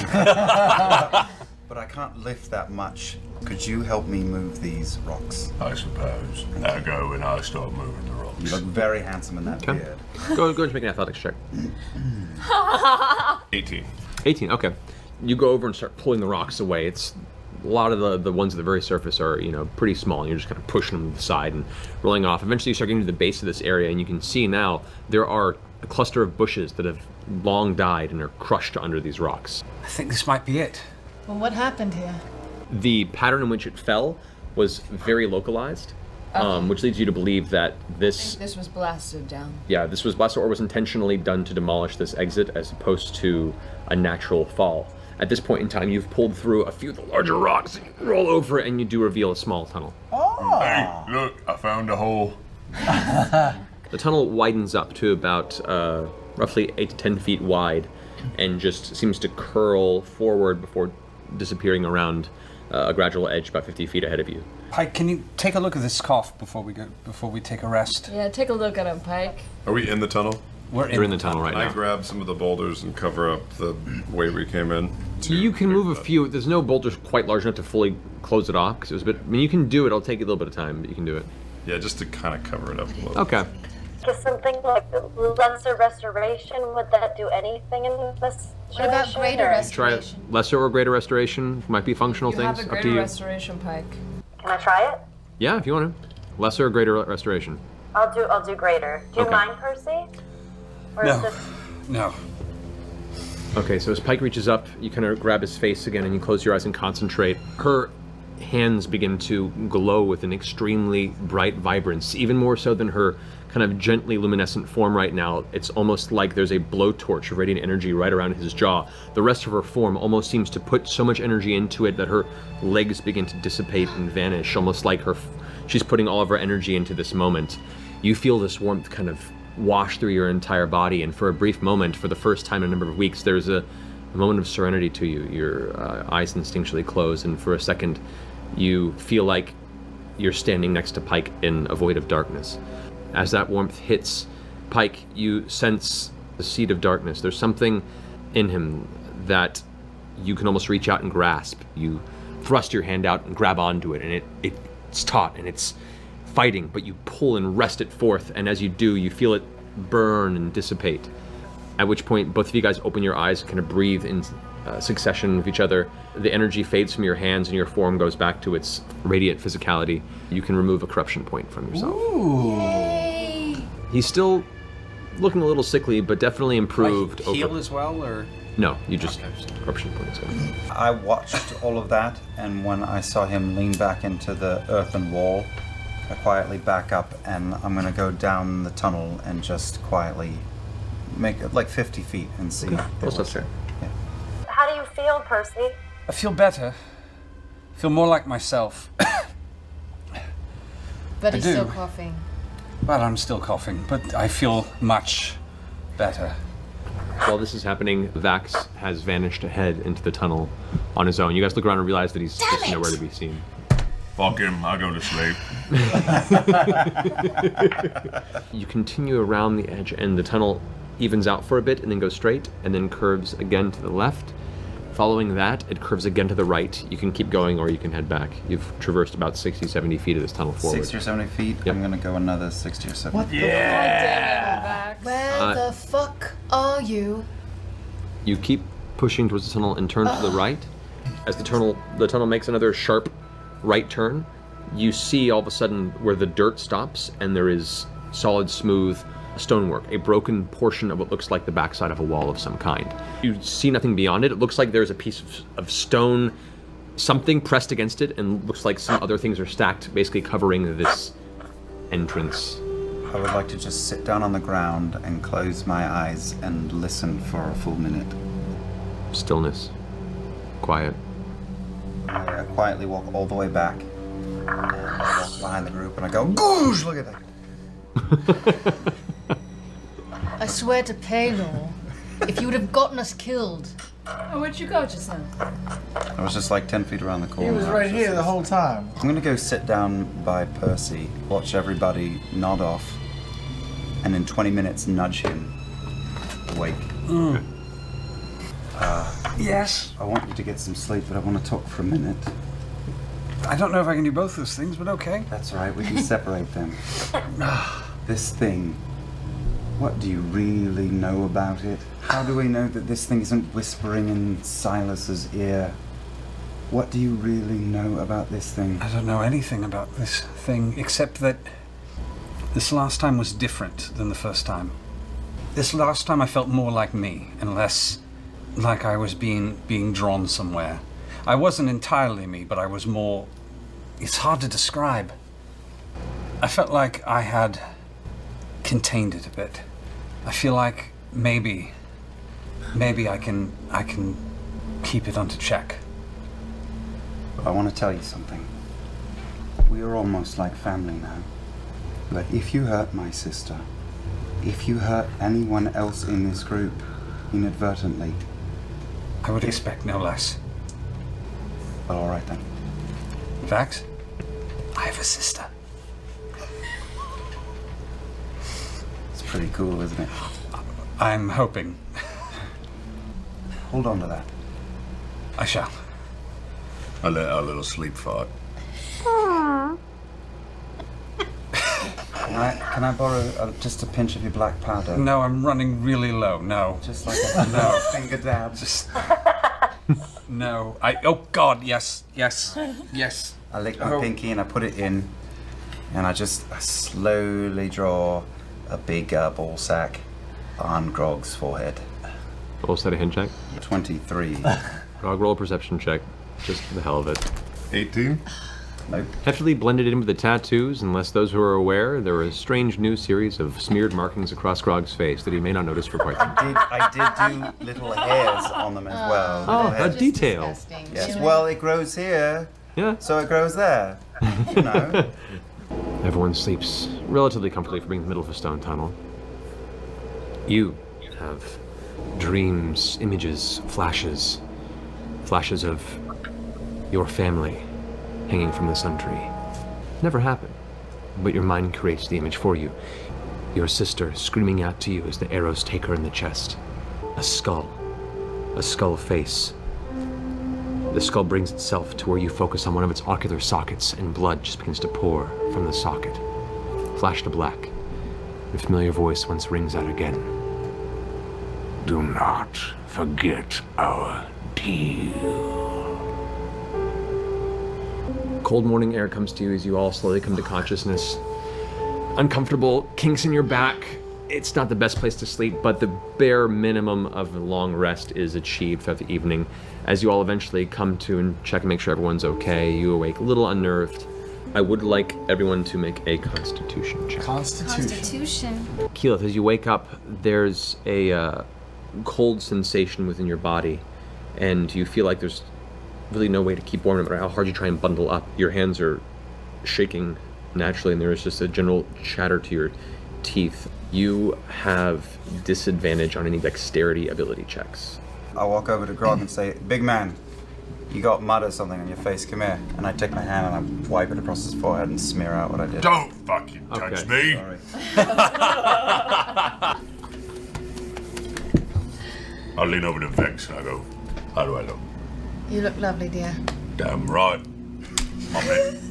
but I can't lift that much. Could you help me move these rocks? I suppose. Now go and I start moving the rocks. You look very handsome in that Okay. beard. Go ahead and make an athletics check. 18. 18, okay. You go over and start pulling the rocks away. It's a lot of the ones at the very surface are, pretty small, and you're just kind of pushing them to the side and rolling off. Eventually you start getting to the base of this area, and you can see now there are a cluster of bushes that have long died and are crushed under these rocks. I think this might be it. Well, what happened here? The pattern in which it fell was very localized. which leads you to believe that this was blasted down. Yeah, this was blasted or was intentionally done to demolish this exit as opposed to a natural fall. At this point in time, you've pulled through a few of the larger rocks, and you roll over it, and you do reveal a small tunnel. Oh. Hey, look, I found a hole. The tunnel widens up to about roughly 8 to 10 feet wide and just seems to curl forward before disappearing around a gradual edge about 50 feet ahead of you. Pike, can you take a look at this cough before we take a rest? Yeah, take a look at him, Pike. Are we in the tunnel? You're in the tunnel right Can I now. grab some of the boulders and cover up the way we came in? You can move a few. There's no boulders quite large enough to fully close it off because it was a bit. I mean, you can do it. It'll take you a little bit of time, but you can do it. Yeah, just to kind of cover it up a little. Okay. Is something like lesser restoration, would that do anything in this situation? What about greater or- restoration? Try lesser or greater restoration. Might be functional You things. have a Up greater to you. restoration, Pike. Can I try it? Yeah, if you want to. Lesser or greater restoration. I'll do greater. Do you Okay. mind, Percy? Or is No. this No. Okay, so as Pike reaches up, you kind of grab his face again and you close your eyes and concentrate. Her hands begin to glow with an extremely bright vibrance, even more so than her kind of gently luminescent form right now. It's almost like there's a blowtorch of radiant energy right around his jaw. The rest of her form almost seems to put so much energy into it that her legs begin to dissipate and vanish, almost like she's putting all of her energy into this moment. You feel this warmth kind of wash through your entire body, and for a brief moment, for the first time in a number of weeks, there's a moment of serenity to you. Your eyes instinctually close, and for a second, you feel like you're standing next to Pike in a void of darkness. As that warmth hits Pike, you sense the seed of darkness. There's something in him that you can almost reach out and grasp. You thrust your hand out and grab onto it, and it's taut and it's fighting, but you pull and wrest it forth, and as you do, you feel it burn and dissipate. At which point, both of you guys open your eyes, kind of breathe in succession of each other. The energy fades from your hands, and your form goes back to its radiant physicality. You can remove a corruption point from yourself. Yay! He's still looking a little sickly, but definitely improved. Heal as well, or? No, you just corruption point is gone. I watched all of that, and when I saw him lean back into the earthen wall, I quietly back up, and I'm gonna go down the tunnel and just quietly make it like 50 feet and see. That's fair. How do you feel, Percy? I feel better. I feel more like myself. But I he's do. still coughing. Well, I'm still coughing, but I feel much better. While this is happening, Vax has vanished ahead into the tunnel on his own. You guys look around and realize that he's just nowhere to be seen. Fuck him, I go to sleep. You continue around the edge, and the tunnel evens out for a bit and then goes straight and then curves again to the left. Following that, it curves again to the right. You can keep going or you can head back. You've traversed about 60, 70 feet of this tunnel forward. 60 or 70 feet. Yep. I'm gonna go another 60 or 70. Where the fuck are you? You keep pushing towards the tunnel and turn to the right. As the tunnel makes another sharp right turn, you see all of a sudden where the dirt stops and there is solid, smooth stonework, a broken portion of what looks like the backside of a wall of some kind. You see nothing beyond it. It looks like there's a piece of stone, something pressed against it, and looks like some other things are stacked, basically covering this entrance. I would like to just sit down on the ground and close my eyes and listen for a full minute. Stillness. Quiet. I quietly walk all the way back, and I walk behind the group, and I go, "Goosh! Look at that!" I swear to Paylor, if you would have gotten us killed. Oh, where'd you go just now? I was just like 10 feet around the He corner. was right here the whole time. I'm gonna go sit down by Percy, watch everybody nod off, and in 20 minutes nudge him awake. Yes. I want you to get some sleep, but I want to talk for a minute. I don't know if I can do both those things, but okay. That's all right, we can separate them. This thing, what do you really know about it? How do we know that this thing isn't whispering in Silas's ear? What do you really know about this thing? I don't know anything about this thing, except that this last time was different than the first time. This last time I felt more like me, and less like I was being drawn somewhere. I wasn't entirely me, but I was more... It's hard to describe. I felt like I had contained it a bit. I feel like maybe I can keep it under check. I want to tell you something. We are almost like family now. But if you hurt my sister, if you hurt anyone else in this group inadvertently, I would expect no less. well, all right then. Vax, I have a sister. It's pretty cool, isn't it? I'm hoping. Hold on to that. I shall. A little sleep fart. Can I borrow just a pinch of your black powder? No, I'm running really low. No. Just like a no finger dab. Just. No. Oh, God, yes. Yes. Yes. I lick my pinky and I put it in, and I slowly draw a big ball sack on Grog's forehead. Roll set a hint check. 23. Grog, roll a perception check. Just for the hell of it. 18? Nope. Heavily blended in with the tattoos, unless those who are aware, there is a strange new series of smeared markings across Grog's face that he may not notice for quite some time. I did do little hairs on them as well. Oh, Little a hairs. detail. Disgusting. Yes, well, it grows here, Yeah. so it grows there. You know. Everyone sleeps relatively comfortably for being in the middle of a stone tunnel. You have dreams, images, flashes of your family hanging from the sun tree. Never happened, but your mind creates the image for you. Your sister screaming out to you as the arrows take her in the chest. A skull face. The skull brings itself to where you focus on one of its ocular sockets, and blood just begins to pour from the socket. Flash to black. The familiar voice once rings out again. Do not forget our deal. Cold morning air comes to you as you all slowly come to consciousness. Uncomfortable, kinks in your back. It's not the best place to sleep, but the bare minimum of a long rest is achieved throughout the evening. As you all eventually come to and check and make sure everyone's okay, you awake a little unnerved. I would like everyone to make a Constitution check. Constitution. Keyleth, as you wake up, there's a cold sensation within your body, and you feel like there's really no way to keep warm no matter how hard you try and bundle up. Your hands are shaking naturally, and there is just a general chatter to your teeth. You have disadvantage on any dexterity ability checks. I walk over to Grog and say, "Big man, you got mud or something on your face, come here." And I take my hand and I wipe it across his forehead and smear out what I did. Don't fucking touch me! Sorry. I lean over to Vex and I go, how do I look? You look lovely, dear. Damn right. I'm in.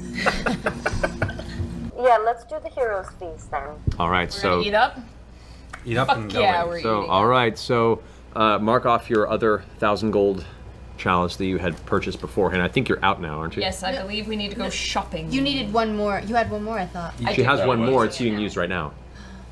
Yeah, let's do the hero's feast then. All right, so Eat up? Eat up and go Yeah, in. we're So, eating. all right, so mark off your other 1,000 gold chalice that you had purchased beforehand. I think you're out now, aren't you? Yes, I believe we need to go shopping. You needed one more. You had one more, I thought. She has one more it's being used right now.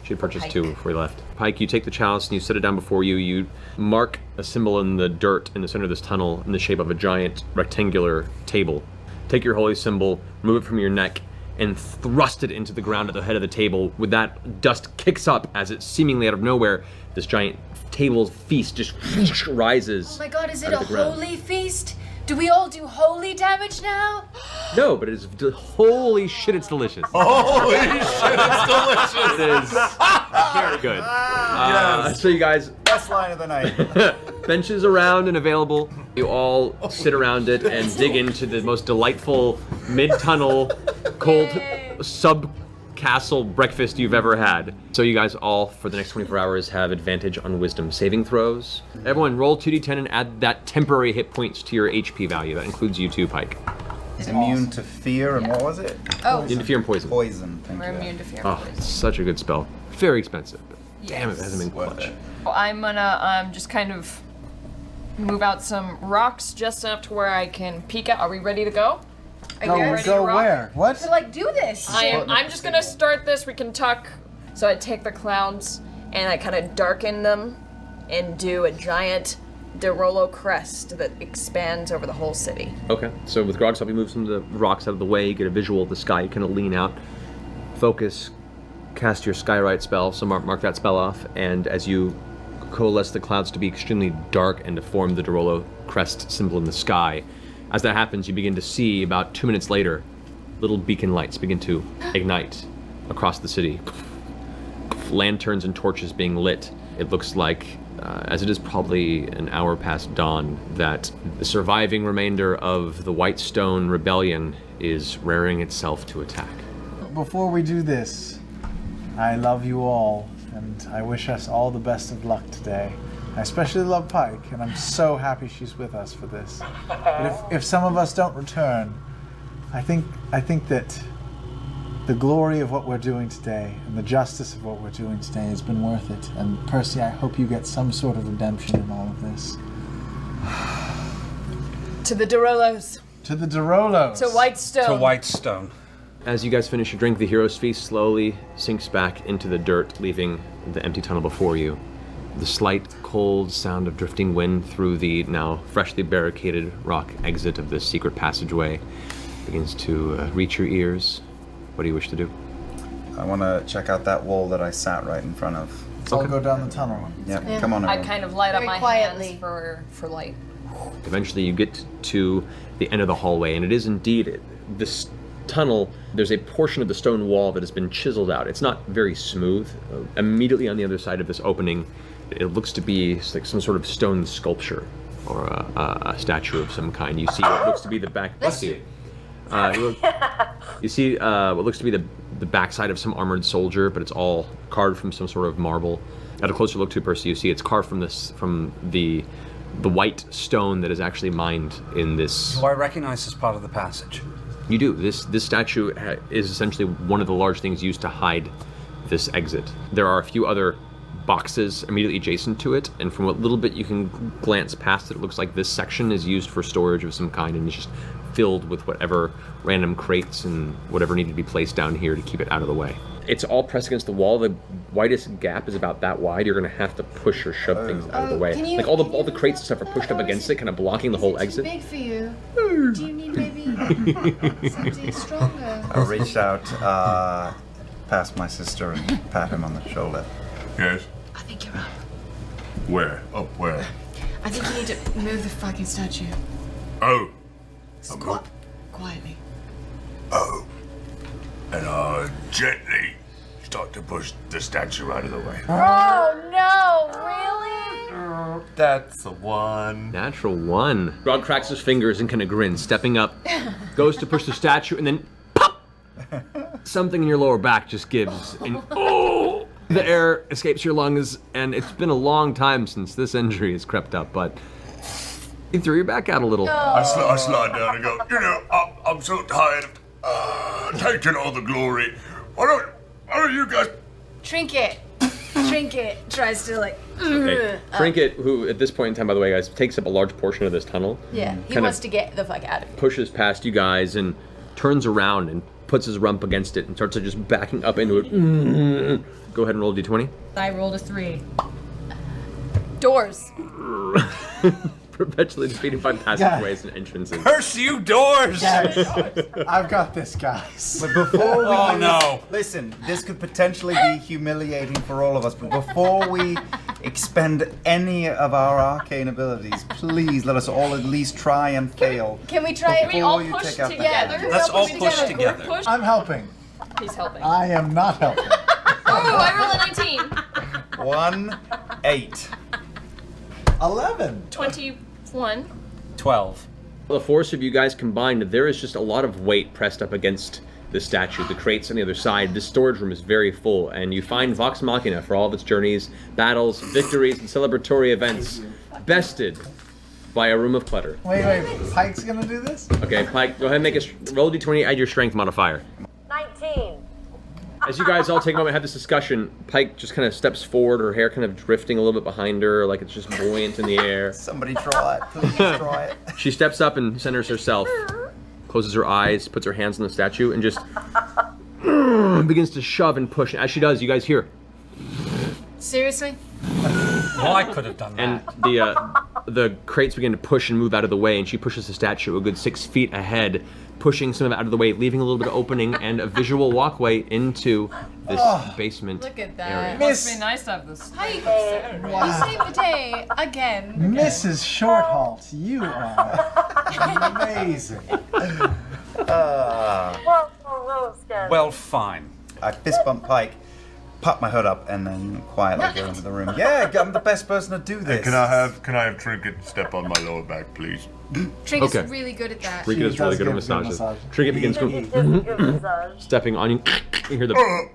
She had purchased two before you left. Pike, you take the chalice and you set it down before you. You mark a symbol in the dirt in the center of this tunnel in the shape of a giant rectangular table. Take your holy symbol, remove it from your neck, and thrust it into the ground at the head of the table. With that, dust kicks up as it seemingly out of nowhere, this giant table feast just rises. Oh my god, is it out a of the ground. holy feast? Do we all do holy damage now? No, but it is holy shit, it's delicious. Holy shit, it's delicious! It is very good. So you guys, Best line of the night. benches around and available. You all sit around it and dig into the most delightful mid-tunnel cold sub-castle breakfast you've ever had. So you guys all, for the next 24 hours, have advantage on wisdom saving throws. Everyone roll 2d10 and add that temporary hit points to your HP value. That includes you too, Pike. Immune to fear and what was it? Oh, Into fear and poison. Poison. Thank We're you. immune to fear. Oh, it's such a good spell. Very expensive, but damn it, it hasn't been clutch. I'm gonna just kind of move out some rocks just enough to where I can peek out. Are we ready to go? Go, ready to go rock? where? What? to like do this. I'm just gonna start this. We can tuck. So I take the clouds and I kind of darken them and do a giant Derolo crest that expands over the whole city. Okay, so with Grog's help, you move some of the rocks out of the way, you get a visual of the sky, you kind of lean out. focus, cast your Skywrite spell, so mark that spell off, and as you coalesce the clouds to be extremely dark and to form the Dorolo crest symbol in the sky, as that happens, you begin to see, about 2 minutes later, little beacon lights begin to ignite across the city. Lanterns and torches being lit. It looks like, as it is probably an hour past dawn, that the surviving remainder of the Whitestone Rebellion is rearing itself to attack. Before we do this, I love you all, and I wish us all the best of luck today. I especially love Pike, and I'm so happy she's with us for this. But if some of us don't return, I think that the glory of what we're doing today and the justice of what we're doing today has been worth it. And Percy, I hope you get some sort of redemption in all of this. To the Dorolos. To the Dorolos. To Whitestone. To Whitestone. As you guys finish your drink, the hero's feast slowly sinks back into the dirt, leaving the empty tunnel before you. The slight, cold sound of drifting wind through the now freshly barricaded rock exit of this secret passageway begins to reach your ears. What do you wish to do? I want to check out that wall that I sat right in front of. Let's all go down the tunnel. Yeah, come on over. I kind of light up Very my quietly. hands for light. Eventually you get to the end of the hallway, and it is indeed this tunnel. There's a portion of the stone wall that has been chiseled out. It's not very smooth. Immediately on the other side of this opening, it looks to be like some sort of stone sculpture or a statue of some kind. You see what looks to be the back. You see what looks to be the backside of some armored soldier, but it's all carved from some sort of marble. At a closer look to Percy, you see it's carved from the white stone that is actually mined in this. Do I recognize this part of the passage? You do. This statue is essentially one of the large things used to hide this exit. There are a few other boxes immediately adjacent to it, and from what little bit you can glance past it, it looks like this section is used for storage of some kind, and it's just filled with whatever random crates and whatever needed to be placed down here to keep it out of the way. It's all pressed against the wall. The widest gap is about that wide. You're gonna have to push or shove things out of the way. Like all the crates and stuff are pushed up against it, kind of blocking the whole exit. Big for you. Do you need maybe something stronger? I reached out past my sister and pat him on the shoulder. Yes? I think you're up. Where? Up where? I think you need to move the fucking statue. Oh. Quietly. Oh. And gently start to push the statue out of the way. Oh no, really? That's the one. Natural one. Rod cracks his fingers and kind of grins, stepping up, goes to push the statue, and then pop! Something in your lower back just gives, and oh! The air escapes your lungs, and it's been a long time since this injury has crept up, but you threw your back out a little. I slide down and go, I'm so tired of taking all the glory. Why don't you guys... Trinket tries to like. Okay. Trinket, who at this point in time, by the way, guys, takes up a large portion of this tunnel. Yeah, he kind wants of to get the fuck out of here. pushes past you guys and turns around and puts his rump against it and starts just backing up into it. Go ahead and roll a d20. I rolled a 3. Doors. Perpetually defeated by passageways and entrances. Curse you, doors! I've got this, guys. But before we... Oh, no. Listen, this could potentially be humiliating for all of us, but before we expend any of our arcane abilities, please let us all at least try and fail. Can we try it? We all Before you push take out the together. hand. Let's all We push group together. push. I'm helping. He's helping. I am not helping. Oh, I rolled a 19. 1, 8. 11. 21. 12. The force of you guys combined, there is just a lot of weight pressed up against the statue. The crates on the other side. This storage room is very full, and you find Vox Machina for all of its journeys, battles, victories, and celebratory events, bested by a room of clutter. Wait. Pike's gonna do this? Okay, Pike, go ahead and make a roll a d20, add your strength modifier. 19. As you guys all take a moment and have this discussion, Pike just kind of steps forward, her hair kind of drifting a little bit behind her, like it's just buoyant in the air. Somebody try it. Please try it. She steps up and centers herself, closes her eyes, puts her hands on the statue, and just begins to shove and push. As she does, you guys hear. Seriously? Well, I could have done that. And the crates begin to push and move out of the way, and she pushes the statue a good 6 feet ahead, pushing some of it out of the way, leaving a little bit of opening and a visual walkway into this basement Look at that. area. Must be nice to have this. Hi. You saved the day again. Mrs. Shorthalt, you are amazing. Well, fine. I fist bump Pike, pop my hood up, and then quietly go into the room. Yeah, I'm the best person to do this. Can I have Trinket step on my lower back, please? Trinket's Okay. really good at that. Trinket is really good at massages. Trinket begins stepping on you. You hear the.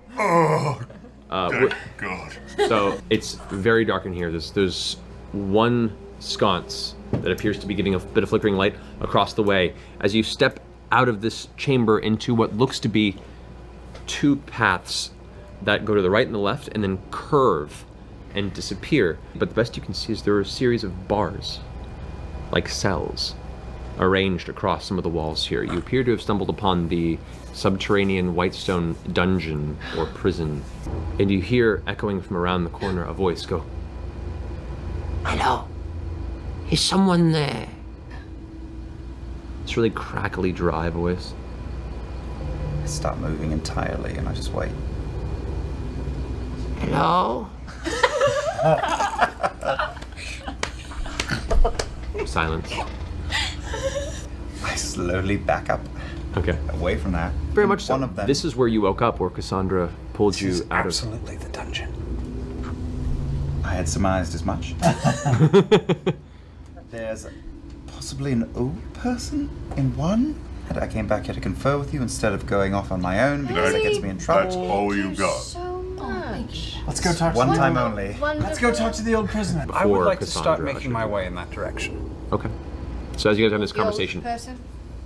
Thank God. So it's very dark in here. There's one sconce that appears to be giving a bit of flickering light across the way. As you step out of this chamber into what looks to be two paths that go to the right and the left and then curve and disappear. But the best you can see is there are a series of bars, like cells, arranged across some of the walls here. You appear to have stumbled upon the subterranean Whitestone dungeon or prison, and you hear echoing from around the corner a voice go, "Hello? Is someone there?" It's a really crackly, dry voice. I stop moving entirely, and I just wait. Hello? Silence. I slowly back up. Okay. Away from that. Very much so. One of them. This is where you woke up, where Cassandra pulled This you is out absolutely the dungeon. I had surmised as much. There's possibly an old person in one. And I came back here to confer with you instead of going off on my own because it gets me in trouble. That's all you got. So much. Let's go talk to One the time old- only. Let's go talk to the old prisoner. I would Before like to start Cassandra making my way in that direction. Okay. So as you guys have this The old conversation, person?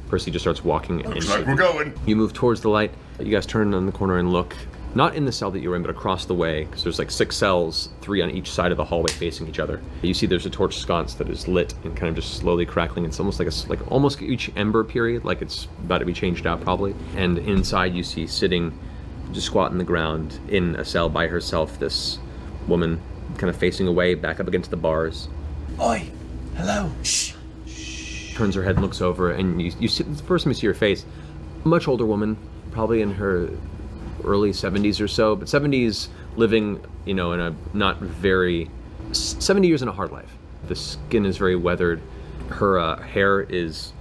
Percy just starts walking Looks into like we're going. You move towards the light. You guys turn on the corner and look, not in the cell that you were in, but across the way, because there's like 6 cells, 3 on each side of the hallway facing each other. You see there's a torch sconce that is lit and kind of just slowly crackling. It's almost like almost each ember period, like it's about to be changed out probably. And inside you see sitting, just squat in the ground in a cell by herself, this woman kind of facing away, back up against the bars. Oi, hello. Shh. Turns her head and looks over, and you see the first time you see her face, much older woman, probably in her early 70s or so, but 70s living, in a not very 70 years in a hard life. The skin is very weathered. Her hair is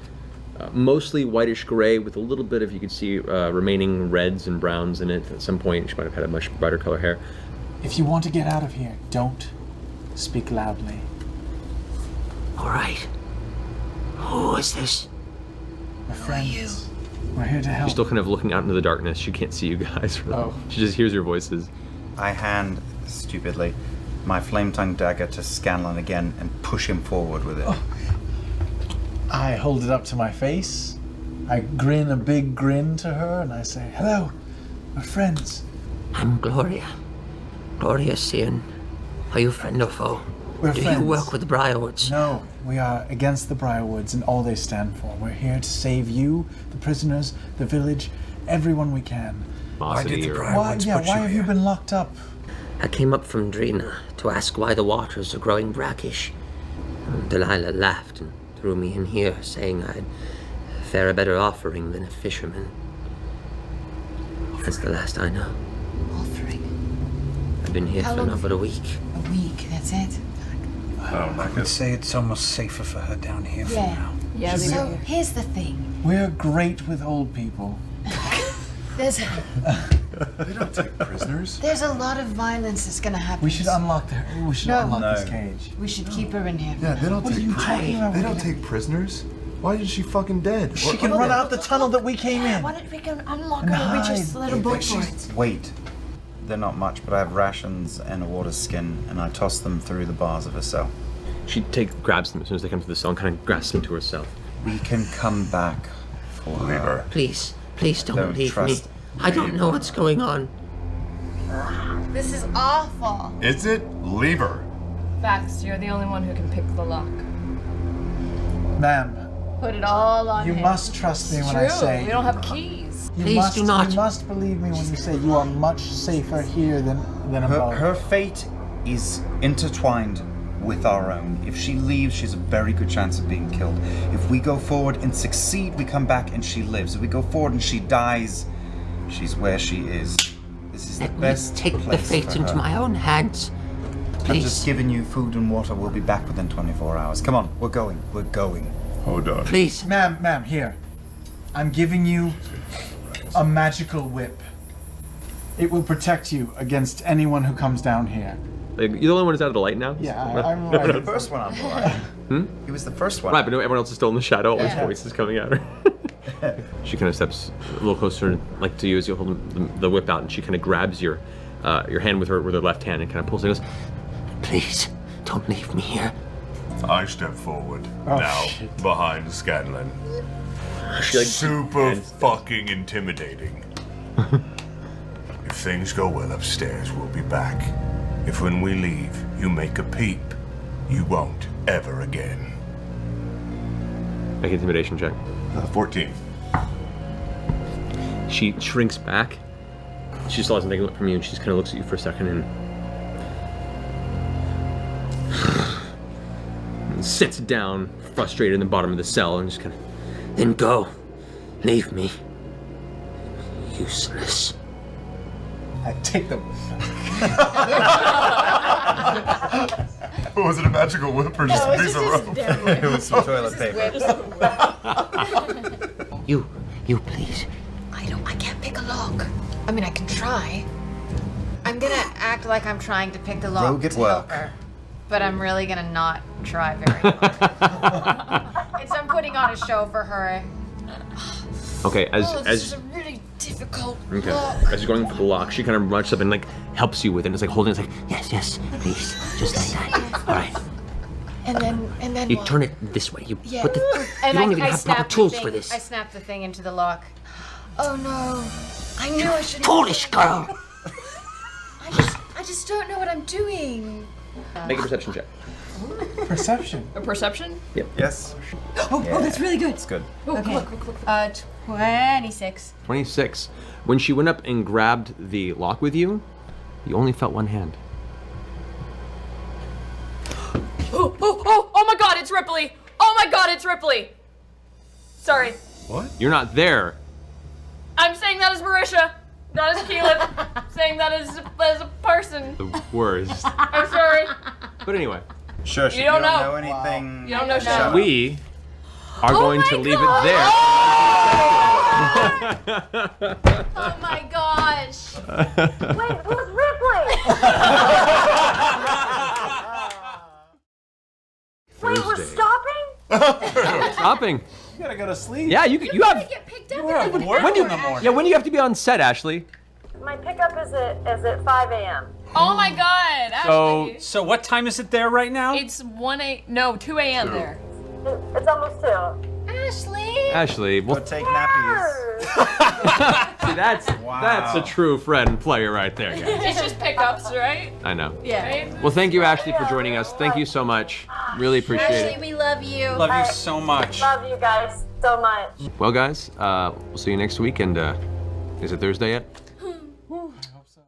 mostly whitish gray with a little bit of, you can see, remaining reds and browns in it. At some point, she might have had a much brighter color hair. If you want to get out of here, don't speak loudly. All right. Who is this? We're friends. We're here to help. She's still kind of looking out into the darkness. She can't see you guys. Really. Oh. She just hears your voices. I hand, stupidly, my flame-tongue dagger to Scanlan again and push him forward with it. Oh. I hold it up to my face. I grin a big grin to her and I say, hello, we're friends. I'm Gloria. Gloria Sean. Are you friend or foe? We're Do friends. you work with the Briarwoods? No, we are against the Briarwoods and all they stand for. We're here to save you, the prisoners, the village, everyone we can. Why did the Why, Briarwoods put why you have here? you been locked up? I came up from Drina to ask why the waters are growing brackish. Delilah laughed and threw me in here, saying I'd fare a better offering than a fisherman. That's the last I know. Offering. I've been here How for long? not but a week. A week, that's it. I would say it's almost safer for her down here for Yeah. now. Yeah, they So were. here's the thing. We're great with old people. There's They don't take prisoners. there's a lot of violence that's gonna happen. We should unlock this No. cage. We should keep her in here. Yeah, they don't What are take. you talking about? They don't take prisoners. Why is she fucking dead? She can run out the tunnel that we came in. Why don't we go unlock her and we just let her book for it? Wait. They're not much, but I have rations and a water skin, and I toss them through the bars of a cell. She grabs them as soon as they come to the cell and kind of grasps them to herself. We can come back for her. Please, please don't, Don't leave me. trust I don't know what's going on. This is awful. Is it? Leave her. Facts, you're the only one who can pick the lock. Ma'am, Put it all on you him. must trust me when True, I say. we don't have keys. You Please must, do not. You must believe me when you say you are much safer here than Her, above. her fate is intertwined with our own. If she leaves, she's a very good chance of being killed. If we go forward and succeed, we come back and she lives. If we go forward and she dies, she's where she is. This is the best Take the place fate for into her. my own hands. I'm Please. just giving you food and water. We'll be back within 24 hours. Come on, we're going. We're going. Hold on. Please. Ma'am, here. I'm giving you a magical whip. It will protect you against anyone who comes down here. Like, you're the only one who's out of the light now? Yeah, I'm The right. first one on the line. He was the first one. Right, but no, everyone else is still in the shadow. All his voice is coming at her. She kind of steps a little closer, like to you as you hold the whip out, and she kind of grabs your hand with her left hand and kind of pulls it. And goes, Please, don't leave me here. I step forward Oh, now, shit. behind Scanlan. she like Super fucking intimidating. If things go well upstairs, we'll be back. If when we leave, you make a peep, you won't ever again. make an intimidation check. 14. She shrinks back. She still hasn't taken a look from you, and she just kind of looks at you for a second and sits down, frustrated, in the bottom of the cell, and just kind of. Then go. Leave me. Useless. I take them. Was it a magical whip or just a piece of rope? It was some toilet paper. You please. I can't pick a lock. I mean, I can try. I'm gonna act like I'm trying to pick the lock Rogue at to help work. her. But I'm really gonna not try very hard. I'm putting on a show for her. Okay, This is a really difficult okay, lock. as you're going for the lock, she kind of rushes up and like helps you with it. It's like holding it. It's like Yes, please. Just like that. All right. And then You what? turn it this way. You Yeah. put the. And you don't even I have proper snap the tools thing- for this. I snapped the thing into the lock. Oh no! I knew I shouldn't. Foolish girl. I just don't know what I'm doing. make a perception check. Perception. A perception? Yes? Oh, that's really good. It's good. Okay. 26. 26. When she went up and grabbed the lock with you, you only felt one hand. Oh my god, it's Ripley! Oh my god, it's Ripley! Sorry. You're not there. I'm saying that as Marisha, not as Keelan. Saying that as a person. The worst. I'm sorry. But anyway, Shush, You if don't you don't know. know anything. You don't know shut shit. up. we are going to leave it there. Oh my gosh! Wait, who's Ripley? Wait, we're Thursday. stopping? Stopping. You gotta go to sleep. Yeah, you have. Get picked up. Work in the morning. Yeah, when do you have to be on set, Ashley? My pickup is at 5 a.m. Oh my god, Ashley. So what time is it there right now? It's 2 a.m. there. It's almost 2. Ashley. Ashley, well, Go take nappies. see, that's a true friend player right there. Yeah. It's just pickups, right? I know. Right? Well, thank you, Ashley, for joining us. Thank you so much. Really appreciate Ashley, it. we love you. Love you so much. Love you guys so much. Well, guys, we'll see you next week. And is it Thursday yet?